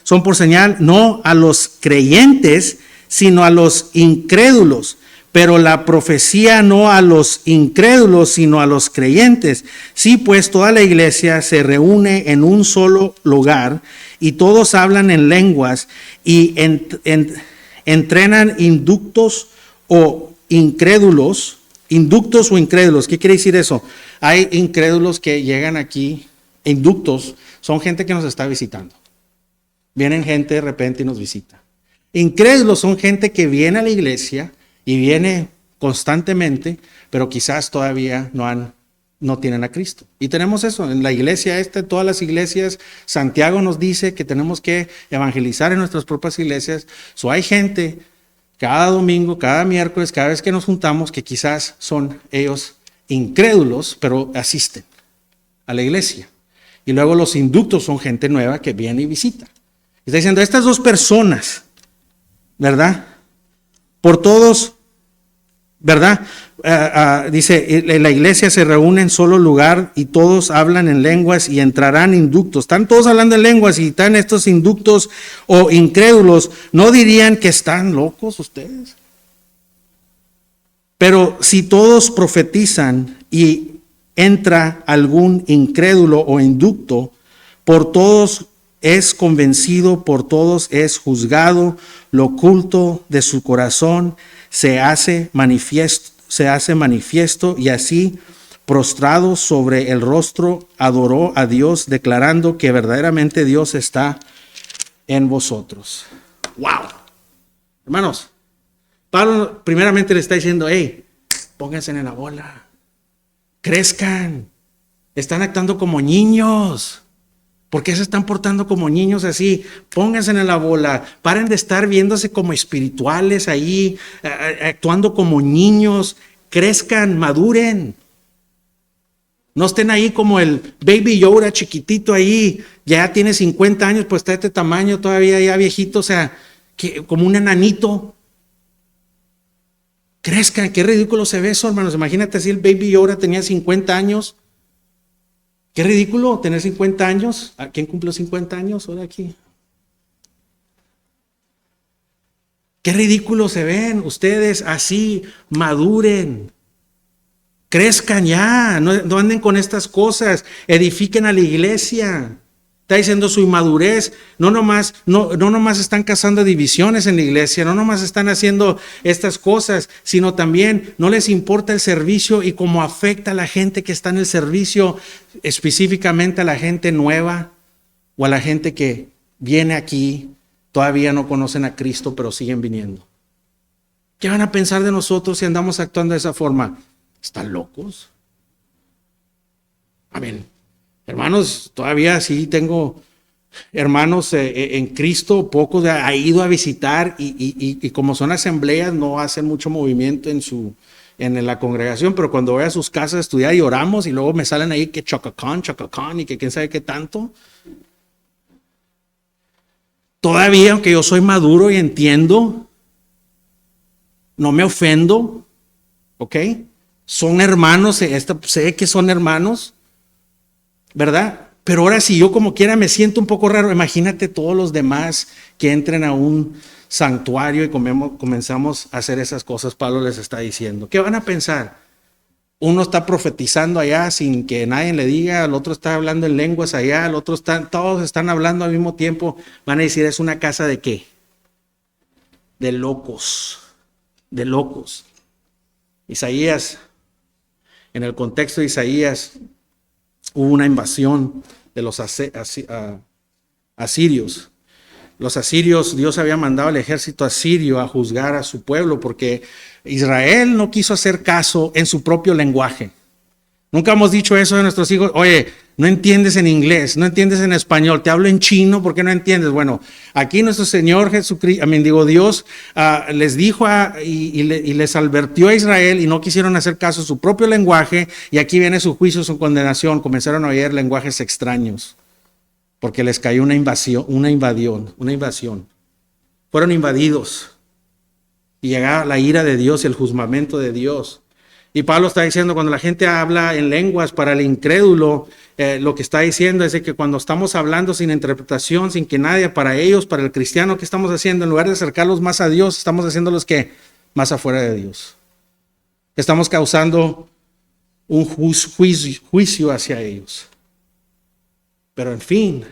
son por señal no a los creyentes, sino a los incrédulos, pero la profecía no a los incrédulos, sino a los creyentes. Sí, pues toda la iglesia se reúne en un solo lugar y todos hablan en lenguas y entrenan inductos o incrédulos. ¿Qué quiere decir eso? Hay incrédulos que llegan aquí inductos son gente que nos está visitando. Vienen gente de repente y nos visita. Incrédulos son gente que viene a la iglesia y viene constantemente, pero quizás todavía no tienen a Cristo. Y tenemos eso en la iglesia todas las iglesias. Santiago nos dice que tenemos que evangelizar en nuestras propias iglesias. Hay gente cada domingo, cada miércoles, cada vez que nos juntamos, que quizás son ellos incrédulos, pero asisten a la iglesia. Y luego los inductos son gente nueva que viene y visita. Está diciendo, estas dos personas, ¿verdad? Por todos, ¿verdad? Dice, en la iglesia se reúne en solo lugar y todos hablan en lenguas y entrarán inductos. Están todos hablando en lenguas y están estos inductos o incrédulos. ¿No dirían que están locos ustedes? Pero si todos profetizan y entra algún incrédulo o inducto, por todos es convencido, por todos es juzgado, lo oculto de su corazón se hace manifiesto y así, prostrado sobre el rostro, adoró a Dios, declarando que verdaderamente Dios está en vosotros. ¡Wow! Hermanos, Pablo primeramente le está diciendo, hey, pónganse en la bola, crezcan, están actuando como niños. ¿Por qué se están portando como niños así? Pónganse en la bola, paren de estar viéndose como espirituales ahí, actuando como niños, crezcan, maduren. No estén ahí como el Baby Yoda chiquitito ahí, ya tiene 50 años, pues está de este tamaño todavía ya viejito, o sea, como un enanito. Crezcan, qué ridículo se ve eso, hermanos. Imagínate si el Baby Yoda tenía 50 años. Qué ridículo tener 50 años. ¿A quién cumplió 50 años ahora aquí? Qué ridículo se ven ustedes así, maduren. Crezcan ya, no anden con estas cosas, edifiquen a la iglesia. Está diciendo su inmadurez, no nomás están causando divisiones en la iglesia, no nomás están haciendo estas cosas, sino también no les importa el servicio y cómo afecta a la gente que está en el servicio, específicamente a la gente nueva o a la gente que viene aquí, todavía no conocen a Cristo, pero siguen viniendo. ¿Qué van a pensar de nosotros si andamos actuando de esa forma? ¿Están locos? Amén. Hermanos, todavía sí tengo hermanos en Cristo, pocos ha ido a visitar y como son asambleas no hacen mucho movimiento en la congregación, pero cuando voy a sus casas a estudiar y oramos y luego me salen ahí que chocacón y que quién sabe qué tanto. Todavía, aunque yo soy maduro y entiendo, no me ofendo, ¿ok? Son hermanos, sé que son hermanos, ¿verdad? Pero ahora si yo como quiera me siento un poco raro, imagínate todos los demás que entren a un santuario y comenzamos a hacer esas cosas. Pablo les está diciendo, ¿qué van a pensar? Uno está profetizando allá sin que nadie le diga, el otro está hablando en lenguas allá, todos están hablando al mismo tiempo. Van a decir, ¿es una casa de qué? De locos, de locos. Isaías, en el contexto de Isaías, hubo una invasión de los asirios. Los asirios, Dios había mandado al ejército asirio a juzgar a su pueblo porque Israel no quiso hacer caso en su propio lenguaje. Nunca hemos dicho eso de nuestros hijos. Oye, no entiendes en inglés, no entiendes en español, te hablo en chino, ¿por qué no entiendes? Bueno, aquí nuestro Señor Jesucristo, Dios les dijo y les advirtió a Israel y no quisieron hacer caso a su propio lenguaje y aquí viene su juicio, su condenación. Comenzaron a oír lenguajes extraños porque les cayó una invasión. Fueron invadidos y llegaba la ira de Dios y el juzgamiento de Dios. Y Pablo está diciendo, cuando la gente habla en lenguas para el incrédulo, lo que está diciendo es de que cuando estamos hablando sin interpretación, sin que nadie, para ellos, para el cristiano, ¿qué estamos haciendo? En lugar de acercarlos más a Dios, estamos haciéndolos ¿qué? Más afuera de Dios. Estamos causando un juicio hacia ellos. Pero en fin,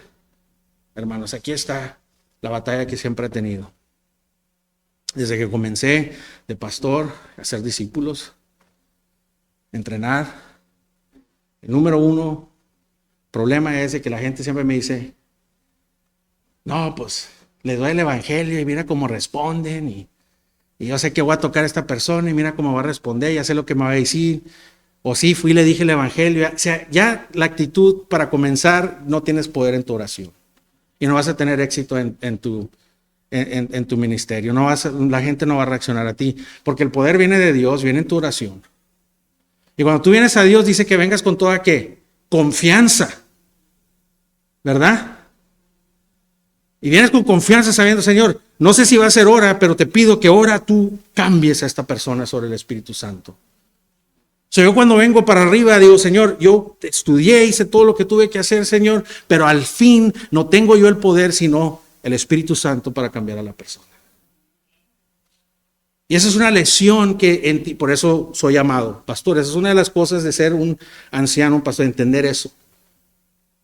hermanos, aquí está la batalla que siempre he tenido. Desde que comencé de pastor a ser discípulos, entrenar. El número uno, problema es de que la gente siempre me dice, no, pues le doy el evangelio y mira cómo responden y yo sé que voy a tocar a esta persona y mira cómo va a responder, ya sé lo que me va a decir. O sí, fui y le dije el evangelio. O sea, ya la actitud para comenzar, no tienes poder en tu oración. Y no vas a tener éxito en tu ministerio. La gente no va a reaccionar a ti. Porque el poder viene de Dios, viene en tu oración. Y cuando tú vienes a Dios, dice que vengas con toda ¿qué? Confianza. ¿Verdad? Y vienes con confianza sabiendo, Señor, no sé si va a ser hora, pero te pido que ahora tú cambies a esta persona sobre el Espíritu Santo. O sea, yo cuando vengo para arriba digo, Señor, yo estudié, hice todo lo que tuve que hacer, Señor, pero al fin no tengo yo el poder, sino el Espíritu Santo para cambiar a la persona. Y esa es una lección que en ti, por eso soy amado, pastor. Esa es una de las cosas de ser un anciano, un pastor, entender eso.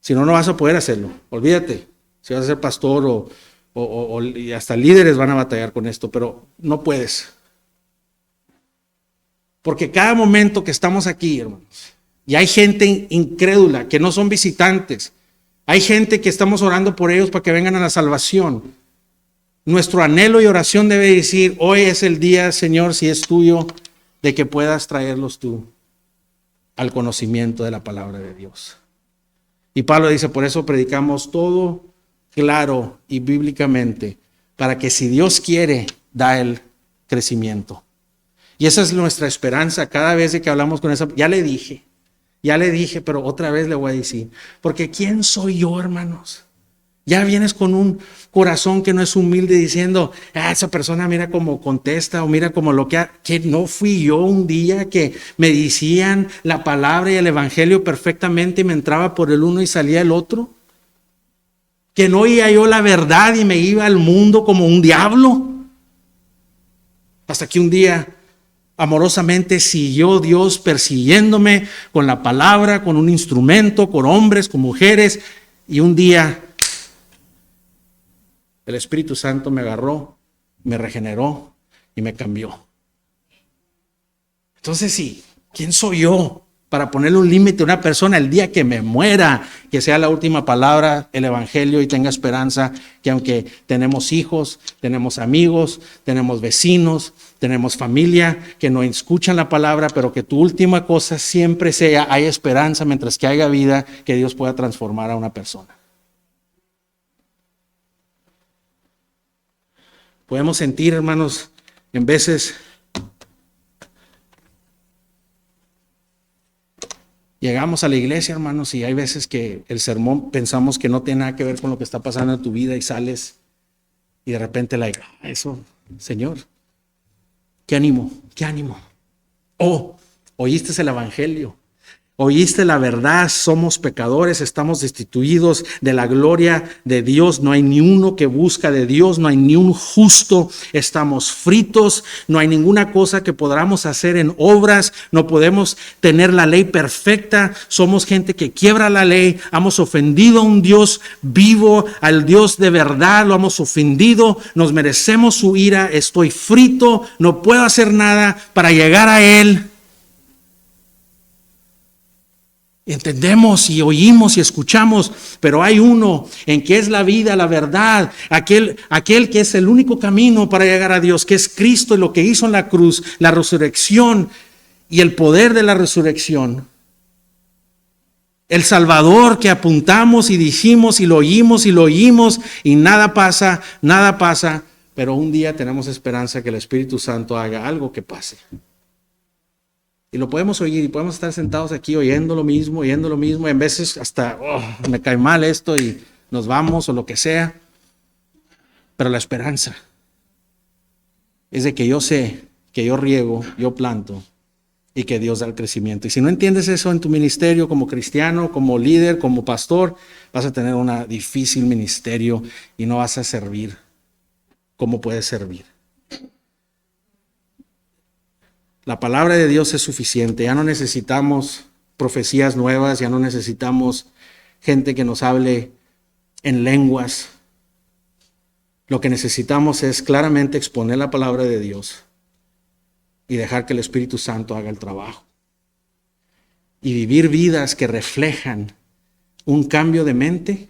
Si no, no vas a poder hacerlo. Olvídate. Si vas a ser pastor y hasta líderes van a batallar con esto, pero no puedes. Porque cada momento que estamos aquí, hermanos, y hay gente incrédula que no son visitantes, hay gente que estamos orando por ellos para que vengan a la salvación. Nuestro anhelo y oración debe decir, hoy es el día, Señor, si es tuyo, de que puedas traerlos tú al conocimiento de la palabra de Dios. Y Pablo dice, por eso predicamos todo claro y bíblicamente, para que si Dios quiere, da el crecimiento. Y esa es nuestra esperanza cada vez de que hablamos con esa. Ya le dije, pero otra vez le voy a decir. Porque ¿quién soy yo, hermanos? Ya vienes con un corazón que no es humilde diciendo, esa persona mira cómo contesta o mira cómo lo que no fui yo un día que me decían la palabra y el evangelio perfectamente y me entraba por el uno y salía el otro. Que no oía yo la verdad y me iba al mundo como un diablo. Hasta que un día amorosamente siguió Dios persiguiéndome con la palabra, con un instrumento, con hombres, con mujeres. Y un día el Espíritu Santo me agarró, me regeneró y me cambió. Entonces sí, ¿quién soy yo para ponerle un límite a una persona el día que me muera? Que sea la última palabra, el evangelio, y tenga esperanza que aunque tenemos hijos, tenemos amigos, tenemos vecinos, tenemos familia que no escuchan la palabra, pero que tu última cosa siempre sea, hay esperanza mientras que haya vida, que Dios pueda transformar a una persona. Podemos sentir, hermanos, en veces llegamos a la iglesia, hermanos, y hay veces que el sermón pensamos que no tiene nada que ver con lo que está pasando en tu vida y sales y de repente eso, Señor, qué ánimo. Oíste el evangelio. Oíste la verdad, somos pecadores, estamos destituidos de la gloria de Dios, no hay ni uno que busca de Dios, no hay ni un justo, estamos fritos, no hay ninguna cosa que podamos hacer en obras, no podemos tener la ley perfecta, somos gente que quiebra la ley, hemos ofendido a un Dios vivo, al Dios de verdad, lo hemos ofendido, nos merecemos su ira, estoy frito, no puedo hacer nada para llegar a Él. Entendemos y oímos y escuchamos, pero hay uno en que es la vida, la verdad, aquel que es el único camino para llegar a Dios, que es Cristo y lo que hizo en la cruz, la resurrección y el poder de la resurrección. El Salvador que apuntamos y dijimos y lo oímos y nada pasa, pero un día tenemos esperanza que el Espíritu Santo haga algo que pase. Y lo podemos oír y podemos estar sentados aquí oyendo lo mismo, en veces hasta me cae mal esto y nos vamos o lo que sea. Pero la esperanza es de que yo sé que yo riego, yo planto y que Dios da el crecimiento. Y si no entiendes eso en tu ministerio como cristiano, como líder, como pastor, vas a tener un difícil ministerio y no vas a servir como puedes servir. La palabra de Dios es suficiente, ya no necesitamos profecías nuevas, ya no necesitamos gente que nos hable en lenguas. Lo que necesitamos es claramente exponer la palabra de Dios y dejar que el Espíritu Santo haga el trabajo. Y vivir vidas que reflejan un cambio de mente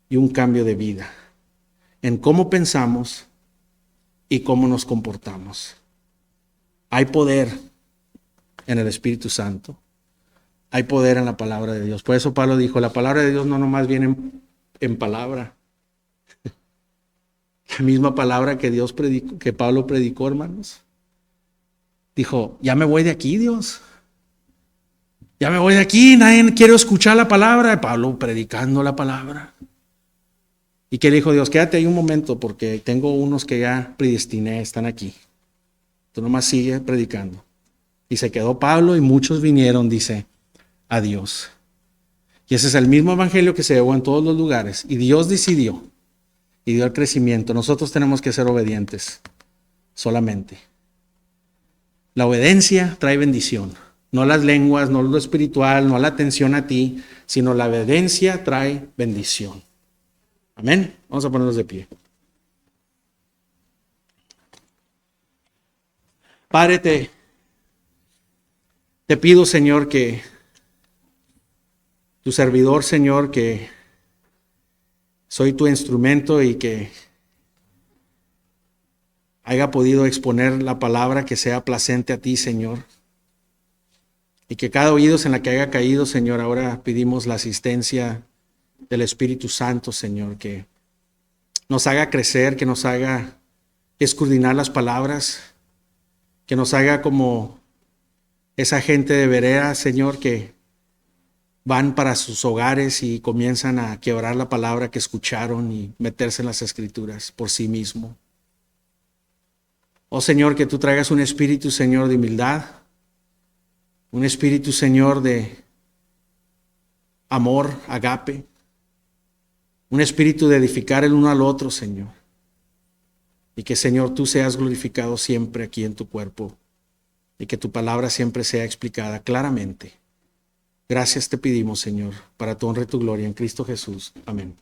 y un cambio de vida en cómo pensamos y cómo nos comportamos. Hay poder en el Espíritu Santo. Hay poder en la palabra de Dios. Por eso Pablo dijo, la palabra de Dios no nomás viene en palabra. La misma palabra que Dios predicó, que Pablo predicó, hermanos. Dijo, ya me voy de aquí, Dios. Ya me voy de aquí, nadie quiere escuchar la palabra. De Pablo predicando la palabra. ¿Y qué le dijo Dios? Quédate ahí un momento porque tengo unos que ya predestiné, están aquí. Tú nomás sigue predicando. Y se quedó Pablo y muchos vinieron, dice, a Dios. Y ese es el mismo evangelio que se llevó en todos los lugares. Y Dios decidió y dio el crecimiento. Nosotros tenemos que ser obedientes solamente. La obediencia trae bendición. No las lenguas, no lo espiritual, no la atención a ti, sino la obediencia trae bendición. Amén. Vamos a ponernos de pie. Padre, te pido, Señor, que tu servidor, Señor, que soy tu instrumento y que haya podido exponer la palabra que sea placente a ti, Señor. Y que cada oído en la que haya caído, Señor, ahora pedimos la asistencia del Espíritu Santo, Señor, que nos haga crecer, que nos haga escudriñar las palabras, que nos haga como esa gente de Berea, Señor, que van para sus hogares y comienzan a quebrar la palabra que escucharon y meterse en las Escrituras por sí mismo. Oh Señor, que tú traigas un espíritu, Señor, de humildad, un espíritu, Señor, de amor, agape, un espíritu de edificar el uno al otro, Señor. Y que, Señor, tú seas glorificado siempre aquí en tu cuerpo y que tu palabra siempre sea explicada claramente. Gracias te pedimos, Señor, para tu honra y tu gloria en Cristo Jesús. Amén.